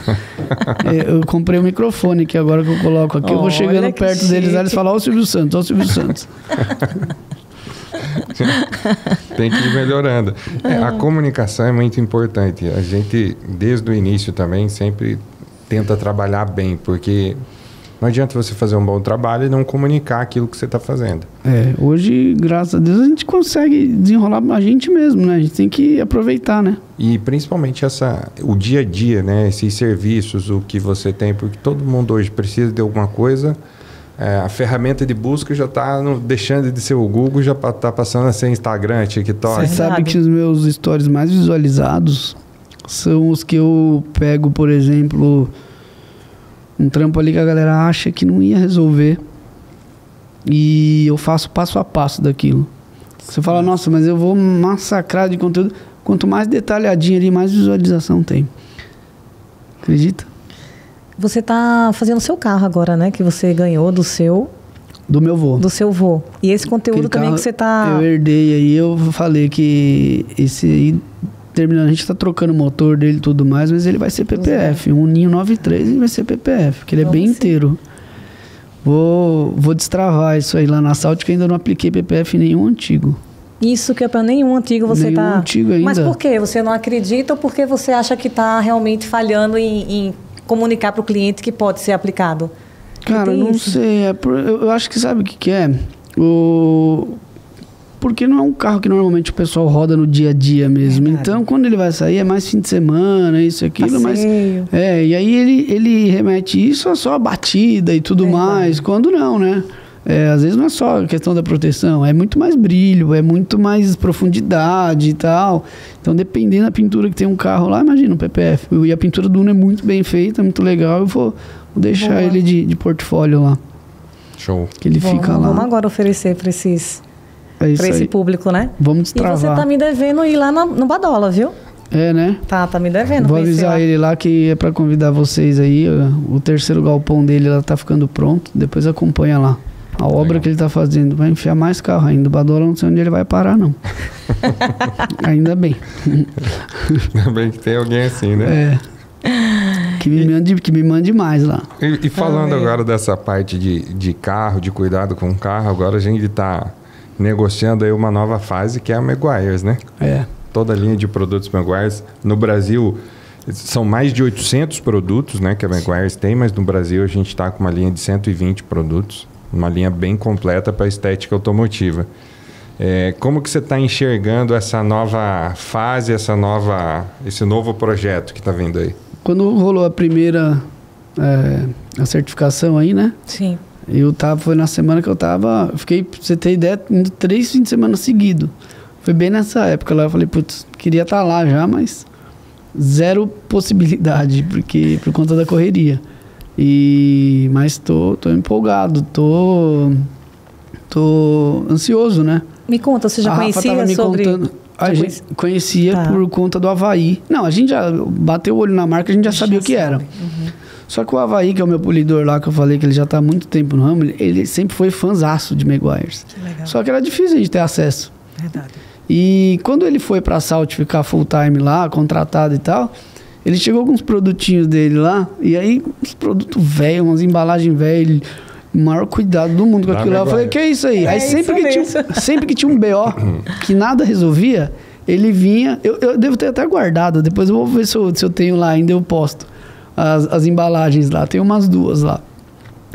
Eu comprei um microfone que agora que eu coloco aqui, eu vou chegando perto deles lá, eles falam, ó o Silvio Santos, ó o Silvio Santos. Tem que ir melhorando. A comunicação é muito importante. A gente, desde o início também, sempre tenta trabalhar bem, porque... Não adianta você fazer um bom trabalho e não comunicar aquilo que você está fazendo. Hoje, graças a Deus, a gente consegue desenrolar a gente mesmo, né? A gente tem que aproveitar, né? E principalmente o dia a dia, né? Esses serviços, o que você tem, porque todo mundo hoje precisa de alguma coisa. A ferramenta de busca já está deixando de ser o Google, já está passando a ser Instagram, TikTok. Você sabe que os meus stories mais visualizados são os que eu pego, por exemplo... Um trampo ali que a galera acha que não ia resolver. E eu faço passo a passo daquilo. Você fala, nossa, mas eu vou massacrar de conteúdo. Quanto mais detalhadinho ali, mais visualização tem. Acredita? Você tá fazendo o seu carro agora, né? Que você ganhou do meu vô. Do seu vô. E esse conteúdo também que você tá... Eu herdei aí, eu falei que esse aí... Terminando, a gente tá trocando o motor dele e tudo mais, mas ele vai ser PPF. Um Ninho 93 e vai ser PPF, porque ele é bem inteiro. Vou destravar isso aí lá na Salt, que ainda não apliquei PPF em nenhum antigo. Isso que é para nenhum antigo você nenhum tá... antigo ainda. Mas por quê? Você não acredita ou porque você acha que tá realmente falhando em comunicar para o cliente que pode ser aplicado? Cara, eu não sei. Eu acho que sabe o que é? Porque não é um carro que normalmente o pessoal roda no dia a dia mesmo. Então, quando ele vai sair, é mais fim de semana, isso, aquilo. Passeio. Mas e aí ele remete isso a só a batida e tudo mais. Quando não, né? Às vezes não é só a questão da proteção, é muito mais brilho, é muito mais profundidade e tal. Então, dependendo da pintura que tem um carro lá, imagina um PPF. E a pintura do Uno é muito bem feita, muito legal. Eu vou deixar ele de portfólio lá. Show. Que ele fica lá. Vamos agora oferecer para esses É isso pra esse aí. público, né? Vamos E você destravar. tá me devendo ir lá no Badola, viu? É, né? Tá me devendo. Vou conhecer avisar lá. ele lá que é pra convidar vocês aí. O terceiro galpão dele lá tá ficando pronto. Depois acompanha lá. A obra Legal. que ele tá fazendo. Vai enfiar mais carro ainda. O Badola não sei onde ele vai parar, não. Ainda bem. Também que tem alguém assim, né? Que me mande mais lá. E falando Amém. agora dessa parte de carro, de cuidado com o carro, agora a gente está negociando aí uma nova fase que é a Meguiar's, né? É. Toda a linha de produtos Meguiar's. No Brasil, são mais de 800 produtos, né, que a Meguiar's tem, mas no Brasil a gente está com uma linha de 120 produtos. Uma linha bem completa para a estética automotiva. Como que você está enxergando essa nova fase, esse novo projeto que está vindo aí? Quando rolou a primeira a certificação aí, né? Sim. Foi na semana que eu fiquei, pra você ter ideia, indo 3 fins de semana seguidos. Foi bem nessa época lá, eu falei, putz, queria estar lá já, mas zero possibilidade, por conta da correria. Mas tô empolgado, tô ansioso, né? Me conta, você já A Rafa tava conhecia me sobre... contando. A gente conhecia Tá. por conta do Havaí. Não, a gente já bateu o olho na marca, a gente já sabia o que era. Só que o Havaí, que é o meu polidor lá, que eu falei que ele já tá há muito tempo no ramo, ele sempre foi fãzaço de Meguiar's. Que legal. Só que era difícil de ter acesso. Verdade. E quando ele foi pra Salt ficar full time lá, contratado e tal, ele chegou com uns produtinhos dele lá, e aí uns produtos velhos, umas embalagens velhas, o maior cuidado do mundo com Da aquilo lá. Eu falei, Meguiar's. que é isso aí? Aí isso sempre que tinha um BO que nada resolvia, ele vinha, eu devo ter até guardado, depois eu vou ver se eu tenho lá ainda, eu posto as embalagens lá, tem umas 2 lá,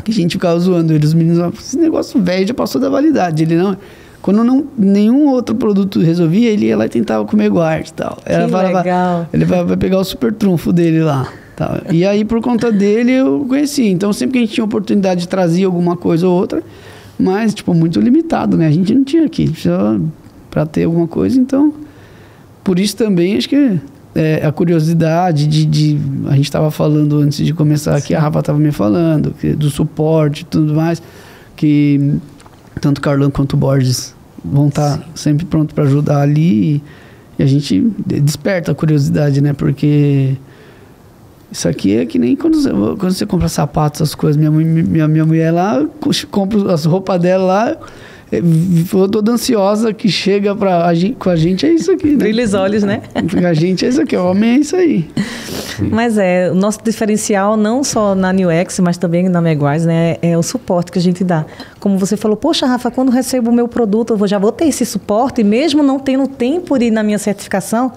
que a gente ficava zoando eles, os meninos falavam, esse negócio velho já passou da validade, ele não... Quando nenhum outro produto resolvia, ele ia lá e tentava com o Meguiar's e tal. legal. Ele vai pegar o super trunfo dele lá. Tal. E aí, por conta dele, eu conheci. Então, sempre que a gente tinha oportunidade de trazer alguma coisa ou outra, mas, tipo, muito limitado, né? A gente não tinha aqui. Precisava para ter alguma coisa, então... Por isso também, acho que a curiosidade a gente estava falando antes de começar aqui, a Rafa estava me falando, do suporte e tudo mais, que... Tanto o Carlão quanto o Borges vão estar sempre prontos para ajudar ali e a gente desperta a curiosidade, né? Porque isso aqui é que nem quando você compra sapatos, essas coisas. Minha mulher lá, compra as roupas dela lá, toda ansiosa que chega com a gente, é isso aqui, né? Brilha os olhos, né? A gente é isso aqui, o homem é isso aí. Mas o nosso diferencial, não só na New X, mas também na Meguiar's, né, é o suporte que a gente dá. Como você falou, poxa, Rafa, quando recebo o meu produto, já vou ter esse suporte, mesmo não tendo tempo de ir na minha certificação?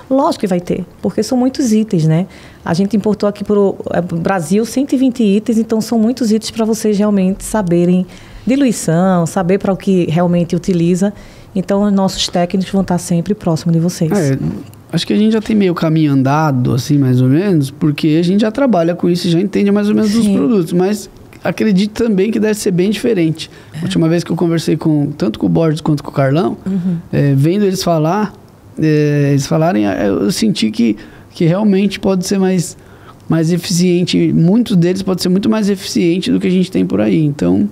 Lógico que vai ter, porque são muitos itens, né? A gente importou aqui para o Brasil 120 itens, então são muitos itens para vocês realmente saberem diluição, saber para o que realmente utiliza. Então, os nossos técnicos vão estar sempre próximos de vocês. Acho que a gente já tem meio caminho andado, assim, mais ou menos, porque a gente já trabalha com isso e já entende mais ou menos dos produtos, mas acredito também que deve ser bem diferente. A última vez que eu conversei tanto com o Borges quanto com o Carlão, vendo eles falarem, eu senti que realmente pode ser mais eficiente, muitos deles pode ser muito mais eficiente do que a gente tem por aí, então...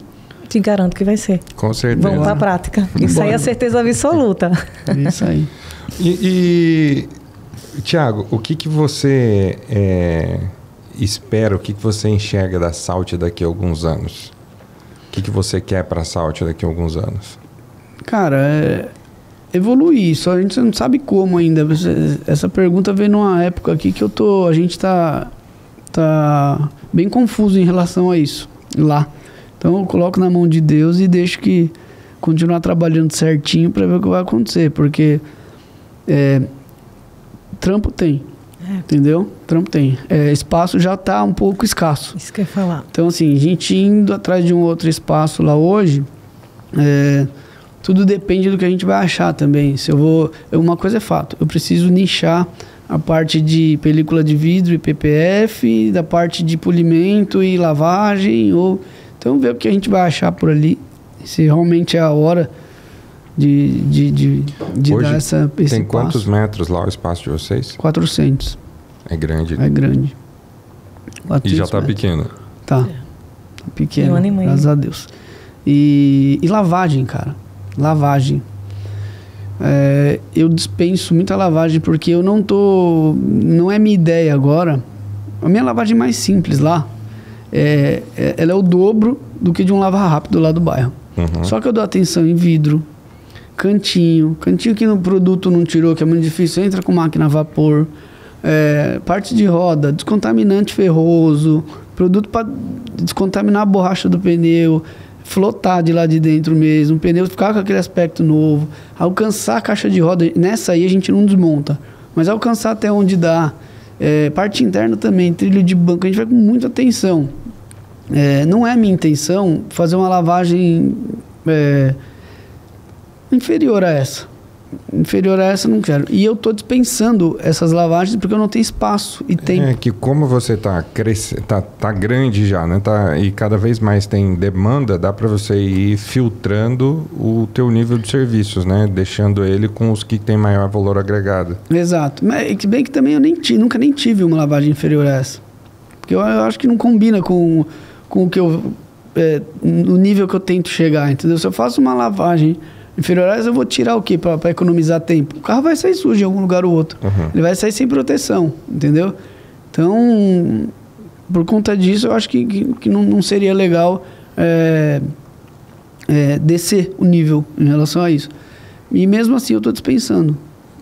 Te garanto que vai ser. Com certeza. Vamos para a prática. Isso aí é certeza absoluta. É isso aí. E Thiago, o que você espera, o que você enxerga da Salt daqui a alguns anos? O que você quer para a Salt daqui a alguns anos? Cara, evoluir, só a gente não sabe como ainda. Essa pergunta veio numa época aqui que a gente tá bem confuso em relação a isso, lá. Então eu coloco na mão de Deus e deixo que continuar trabalhando certinho para ver o que vai acontecer, porque trampo tem, entendeu? Trampo tem. Espaço já está um pouco escasso. Isso que eu ia falar. Então assim, a gente indo atrás de um outro espaço lá hoje, tudo depende do que a gente vai achar também. Se uma coisa é fato, eu preciso nichar a parte de película de vidro e PPF, da parte de polimento e lavagem, então ver o que a gente vai achar por ali, se realmente é a hora de Hoje dar esse tem passo. quantos metros lá o espaço de vocês? 400. É grande. É grande. E já está 400 metros. pequeno. Tá. Pequeno, Um ano e meio. graças a Deus. E lavagem, cara. lavagem. Eu dispenso muita lavagem porque eu não é minha ideia agora. A minha lavagem mais simples lá, ela é o dobro do que de um lava rápido lá do bairro. Uhum. Só que eu dou atenção em vidro, cantinho que no produto não tirou, que é muito difícil, entra com máquina a vapor, parte de roda, descontaminante ferroso, produto para descontaminar a borracha do pneu, flotar de lá de dentro mesmo, o pneu ficar com aquele aspecto novo, alcançar a caixa de roda, nessa aí a gente não desmonta, mas alcançar até onde dá, parte interna também, trilho de banco, a gente vai com muita atenção. Não é minha intenção fazer uma lavagem inferior a essa. Inferior a essa, não quero. E eu estou dispensando essas lavagens porque eu não tenho espaço e tempo. É que como você tá grande já, né? E cada vez mais tem demanda, dá para você ir filtrando o teu nível de serviços, né? Deixando ele com os que tem maior valor agregado. Exato. Mas que bem que também eu nunca nem tive uma lavagem inferior a essa. Porque eu acho que não combina com o que no nível que eu tento chegar, entendeu? Se eu faço uma lavagem inferior a essa, eu vou tirar o quê para economizar tempo? O carro vai sair sujo em algum lugar ou outro. Uhum. Ele vai sair sem proteção, entendeu? Então, por conta disso, eu acho que não seria legal descer o nível em relação a isso. E mesmo assim, eu estou dispensando.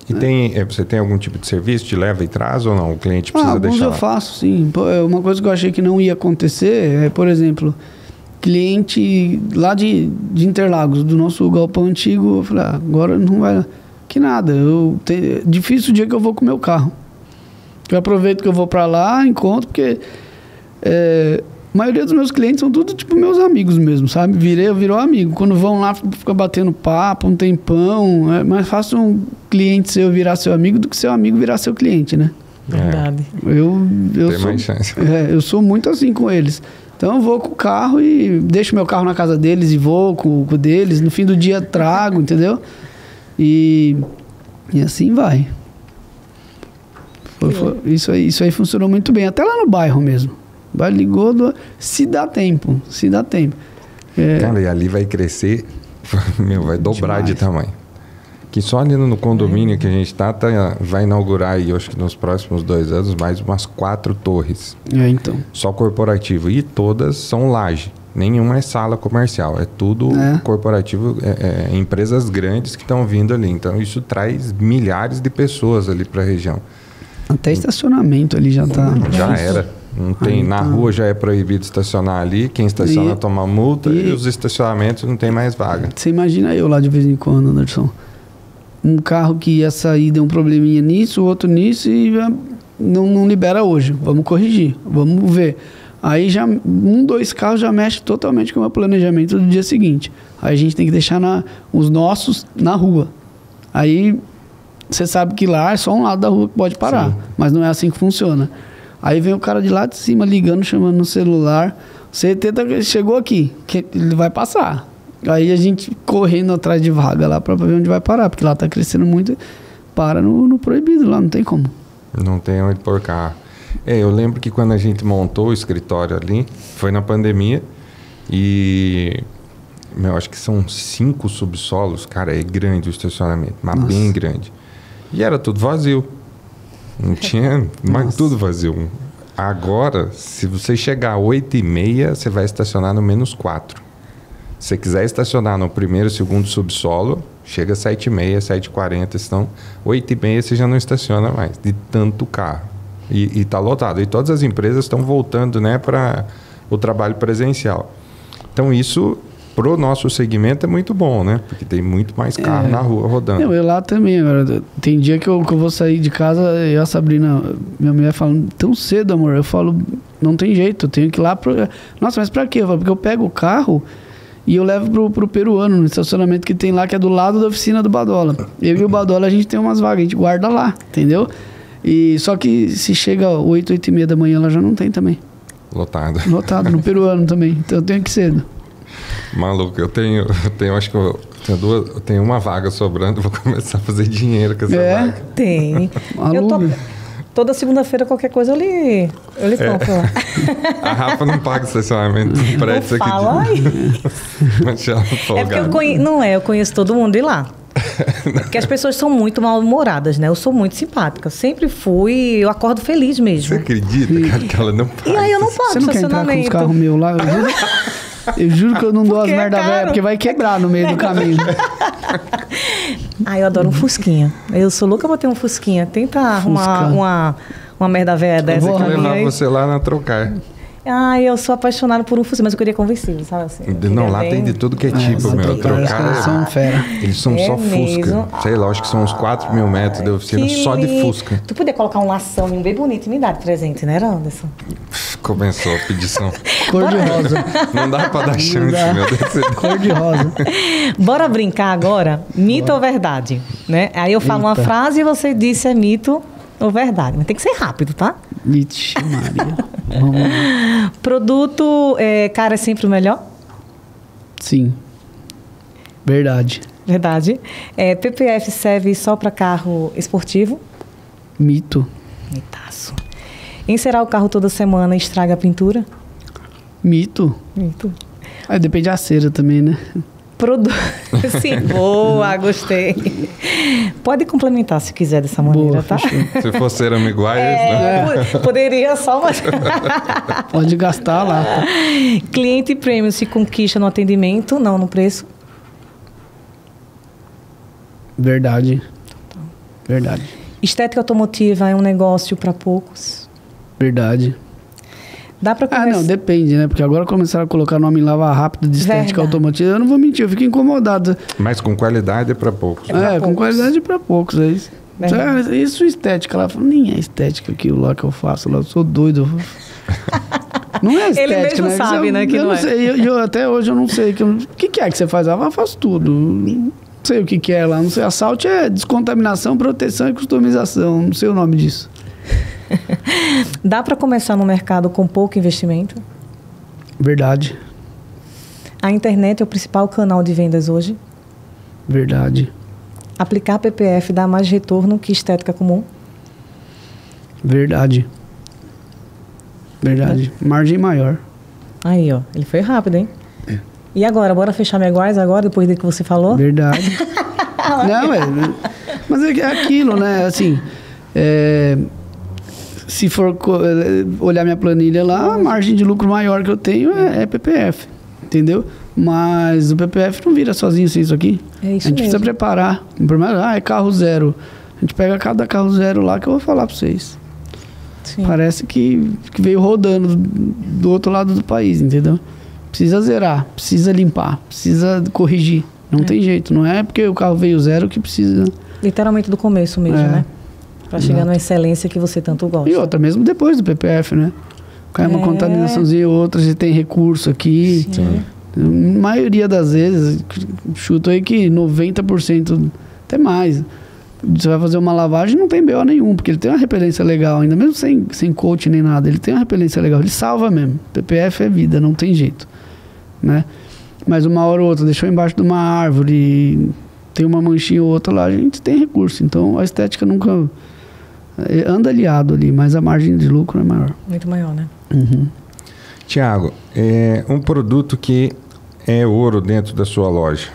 E você tem algum tipo de serviço de leva e traz ou não? O cliente precisa alguns deixar eu lá? faço, sim. Uma coisa que eu achei que não ia acontecer por exemplo, cliente lá de Interlagos, do nosso galpão antigo, eu falei, agora não vai... Que nada, difícil o dia que eu vou com o meu carro. Eu aproveito que eu vou para lá, encontro, porque a maioria dos meus clientes são tudo tipo meus amigos mesmo, sabe? Virou amigo. Quando vão lá, fica batendo papo um tempão. É mais fácil um cliente seu virar seu amigo do que seu amigo virar seu cliente, né? Verdade. Tem mais chance. Eu sou muito assim com eles. Então eu vou com o carro e deixo meu carro na casa deles e vou com o deles. No fim do dia trago, entendeu? E assim vai. Isso aí funcionou muito bem. Até lá no bairro mesmo. Vai ligou, se dá tempo. Cara, e ali vai crescer, vai dobrar de tamanho. Que só ali no condomínio que a gente vai inaugurar aí, eu acho que nos próximos 2 anos, mais umas 4 torres. Então. Só corporativo. E todas são laje. Nenhuma é sala comercial. É tudo corporativo, empresas grandes que estão vindo ali. Então, isso traz milhares de pessoas ali para a região. Até estacionamento ali já está. Já era. Não tem, na rua já é proibido estacionar ali. Quem estaciona toma multa e os estacionamentos não tem mais vaga. Você imagina eu lá de vez em quando, Anderson. Um carro que ia sair, deu um probleminha nisso, outro nisso e não libera hoje. Vamos corrigir, vamos ver. Aí já 2 carros já mexe totalmente com o meu planejamento do dia seguinte. Aí a gente tem que deixar os nossos na rua. Aí você sabe que lá é só um lado da rua que pode parar. Sim. Mas não é assim que funciona. Aí vem o cara de lá de cima ligando, chamando no celular. Você chegou aqui, que ele vai passar. Aí a gente correndo atrás de vaga lá para ver onde vai parar, porque lá tá crescendo muito, para no proibido lá, não tem como. Não tem onde pôr carro. Eu lembro que quando a gente montou o escritório ali, foi na pandemia e acho que são 5 subsolos, cara, é grande o estacionamento, mas bem grande. E era tudo vazio. Não tinha, mas tudo vazio. Agora, se você chegar às 8h30, você vai estacionar no -4. Se você quiser estacionar no primeiro, segundo subsolo, chega às 7h30, 7h40, senão 8h30 você já não estaciona mais, de tanto carro. E está lotado. E todas as empresas estão voltando, né, para o trabalho presencial. Então isso, pro nosso segmento, é muito bom, né? Porque tem muito mais carro na rua rodando. Eu lá também. Agora, tem dia que eu vou sair de casa e a Sabrina, minha mulher, fala, tão cedo, amor. Eu falo, não tem jeito, eu tenho que ir lá. Nossa, mas para quê? Eu falo, porque eu pego o carro e eu levo pro peruano, no estacionamento que tem lá, que é do lado da oficina do Badola. Eu e o Badola, a gente tem umas vagas, a gente guarda lá, entendeu? E só que se chega 8h30 da manhã, ela já não tem também. Lotado. Lotado, no peruano também. Então eu tenho que ir cedo. Maluco, eu tenho acho que eu tenho uma vaga sobrando, vou começar a fazer dinheiro com essa vaga. Tem. Toda segunda-feira, qualquer coisa, eu lhe compro lá. A Rafa não paga estacionamento no prédio, você Fala acredita? aí. Mas ela É porque eu conheço todo mundo de lá. Porque as pessoas são muito mal-humoradas, né? Eu sou muito simpática. Sempre fui, eu acordo feliz Você mesmo. acredita, cara, que ela não paga? E aí eu não pago Você não quer entrar com os carros meus lá? Eu juro que eu não dou as Porque é merda velha, caro. porque vai quebrar no meio do caminho. Eu adoro um fusquinha. Eu sou louca pra ter um fusquinha. Tenta arrumar uma merda velha dessa Vou pra mim levar aí. você lá na Trocar. Eu sou apaixonada por um fusquinha, mas eu queria conversível, sabe assim? Eu Não, queria lá bem- tem de tudo que é tipo, Essa meu. Trocar, Trocar, eles são fera. eles são É só mesmo? Fusca. Sei lá, acho que são uns 4 mil metros de oficina Que só de lindo. Fusca. Tu podia colocar um lação em um bem bonito e me dar de presente, né, Anderson? Começou a pedição. Cor de rosa. Não dá pra dar chance, dá. meu Deus. Cor de rosa. Bora brincar agora? Mito ou verdade? Né? Aí eu falo uma Eita. frase e você diz se é mito ou verdade. Mas tem que ser rápido, tá? Ixi, Maria. Vamos lá. Produto cara é sempre o melhor? Sim. Verdade. Verdade. PPF serve só para carro esportivo? Mito. Mitaço. Encerar o carro toda semana estraga a pintura? Mito. Mito. Aí depende da cera também, né? Sim, boa, gostei. Pode complementar se quiser dessa maneira, Boa, tá? fechou. Se for Ceramic Wires, né? Poderia só, mas... Pode gastar lá. Tá? Cliente premium se conquista no atendimento, não no preço? Verdade. Verdade. Estética automotiva é um negócio para poucos? Verdade. Dá para Ah, não, depende, né? Porque agora começaram a colocar nome em lava rápido de estética Verdade. automotiva. Eu não vou mentir, eu fico incomodado. Mas com qualidade é pra poucos. pra Com poucos. qualidade pra poucos. É isso. Verdade. Isso estética. Ela fala, nem é estética aquilo lá que eu faço lá. Eu sou doido. Não é estética, Ele mesmo né? sabe, né, que eu não é. Sei, até hoje eu não sei. O que é que você faz? Eu faço tudo. Não sei o que é lá. Não sei. A Salt é descontaminação, proteção e customização. Não sei o nome disso. Dá para começar no mercado com pouco investimento? Verdade. A internet é o principal canal de vendas hoje? Verdade. Aplicar PPF dá mais retorno que estética comum? Verdade. Verdade. Margem maior. Aí, ó, ele foi rápido, hein? E agora, bora fechar Meguiar's agora, depois do que você falou? Verdade. Não, mas é aquilo, né? Assim, se for olhar minha planilha lá, a margem de lucro maior que eu tenho é PPF, entendeu? Mas o PPF não vira sozinho sem isso aqui. É isso A gente precisa mesmo. preparar. Primeiro, é carro zero. A gente pega cada carro zero lá que eu vou falar para vocês. Sim. Parece que veio rodando do outro lado do país, entendeu? Precisa zerar, precisa limpar, precisa corrigir. Não tem jeito, não é porque o carro veio zero que precisa. Literalmente do começo mesmo, É. né? Para chegar na excelência que você tanto gosta. E outra, mesmo depois do PPF, né? Cai uma contaminaçãozinha ou outra, você tem recurso aqui. Sim. Maioria das vezes, chuto aí que 90%, até mais. Você vai fazer uma lavagem, não tem BO nenhum, porque ele tem uma repelência legal, ainda mesmo sem coach nem nada, ele tem uma repelência legal, ele salva mesmo. PPF é vida, não tem jeito, né? Mas uma hora ou outra, deixou embaixo de uma árvore, tem uma manchinha ou outra lá, a gente tem recurso. Então a estética nunca anda aliado ali, mas a margem de lucro é maior. Muito maior, né? Uhum. Tiago, um produto que é ouro dentro da sua loja.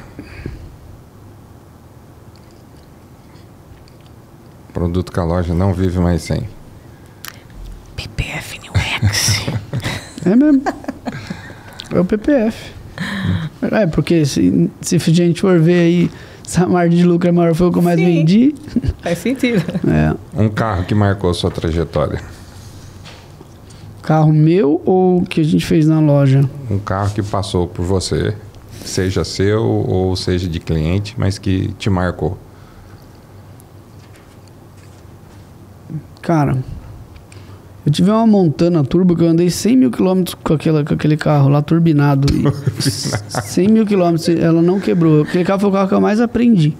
Produto que a loja não vive mais sem. PPF New X. É mesmo. É o PPF. Porque se a gente for ver aí, se a margem de lucro é maior, foi o que eu mais Sim. vendi. Faz sentido. Um carro que marcou a sua trajetória. Carro meu ou que a gente fez na loja? Um carro que passou por você, seja seu ou seja de cliente, mas que te marcou. Cara, eu tive uma Montana Turbo que eu andei 100 mil quilômetros com aquele carro lá, turbinado. 100 mil quilômetros, ela não quebrou. Aquele carro foi o carro que eu mais aprendi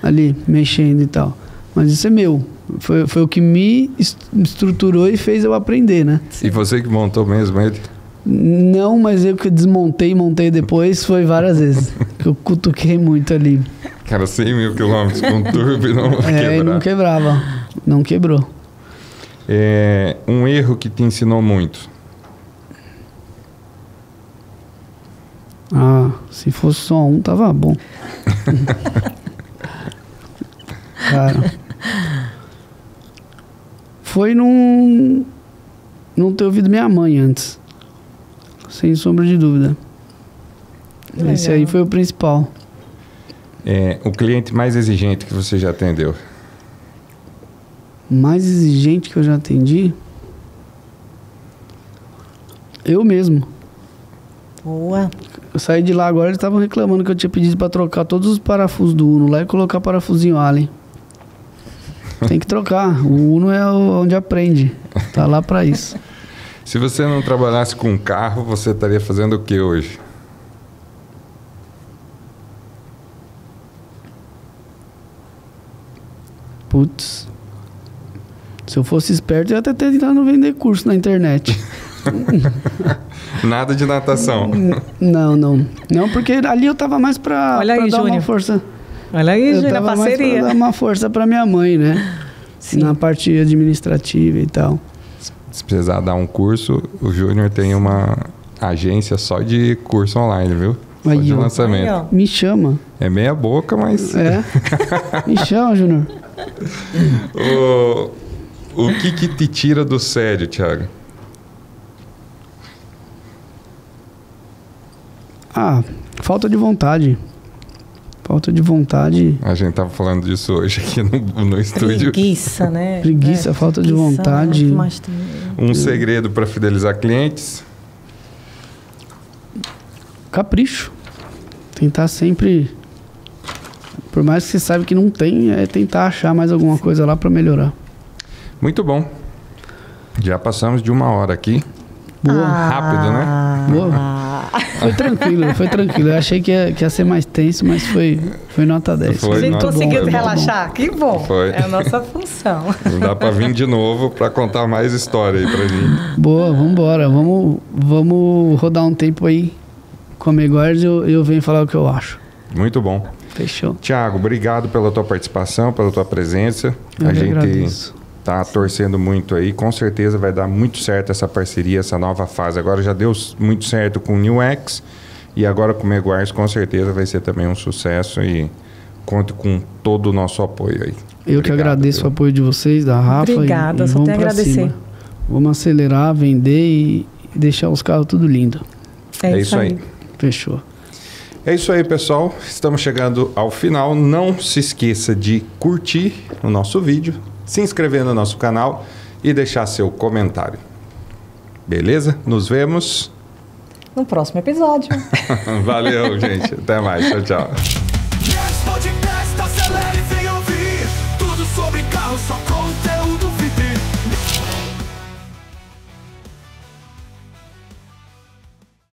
ali, mexendo e tal. Mas isso é meu. Foi o que me estruturou e fez eu aprender, né? E você que montou mesmo ele? Não, mas eu que desmontei e montei depois foi várias vezes. Que eu cutuquei muito ali. Cara, 100 mil quilômetros com turbo e não E não quebrar. quebrava. Não quebrou. Um erro que te ensinou muito. Se fosse só um, tava bom. Cara, foi não ter ouvido minha mãe antes. Sem sombra de dúvida. Esse aí foi o principal. O cliente mais exigente que você já atendeu? Mais exigente que eu já atendi? Eu mesmo. Boa. Eu saí de lá agora, eles estavam reclamando que eu tinha pedido pra trocar todos os parafusos do Uno lá e colocar parafusinho Allen. Tem que trocar. O Uno é onde aprende. Tá lá pra isso. Se você não trabalhasse com carro, você estaria fazendo o que hoje? Putz. Se eu fosse esperto, eu ia até tentando vender curso na internet. Nada de natação. Não, porque ali eu tava mais pra, Olha aí, dar Júnior. uma força. Olha aí, Eu Júnior, a tava mais parceria. pra dar uma força pra minha mãe, né? Sim. Na parte administrativa e tal. Se precisar dar um curso, o Júnior tem uma agência só de curso online, viu? Só Aí, de ó. lançamento. Aí, ó. Me chama. É meia boca, mas... É. Me chama, Júnior. O que te tira do sério, Thiago? Falta de vontade. Falta de vontade. A gente tava falando disso hoje aqui no estúdio. Preguiça, né? Preguiça, falta de preguiça, vontade. mas tem- Um segredo para fidelizar clientes? Capricho. Tentar sempre... Por mais que você saiba que não tem, é tentar achar mais alguma coisa lá pra melhorar. Muito bom. Já passamos de 1 hora aqui. Boa. Rápido, né? Boa. Foi tranquilo. Eu achei que ia ser mais tenso, mas foi nota 10. Foi A gente nota conseguiu bom, relaxar. Que bom. Foi. É a nossa função. Dá para vir de novo para contar mais história aí pra gente. Boa, vambora. Vamos rodar um tempo aí com a Meguiars e eu venho falar o que eu acho. Muito bom. Fechou. Thiago, obrigado pela tua participação, pela tua presença. Eu A que gente agradeço. tá torcendo muito aí. Com certeza vai dar muito certo essa parceria, essa nova fase. Agora já deu muito certo com o New X e agora com o Meguiars com certeza vai ser também um sucesso e conto com todo o nosso apoio aí. Eu que agradeço o apoio de vocês, da Rafa. Obrigada, e só vamos tenho a pra agradecer. cima. Vamos acelerar, vender e deixar os carros tudo lindo. É isso aí. Fechou. É isso aí, pessoal. Estamos chegando ao final. Não se esqueça de curtir o nosso vídeo, se inscrever no nosso canal e deixar seu comentário. Beleza? Nos vemos. No próximo episódio. Valeu, gente. Até mais. Tchau, tchau.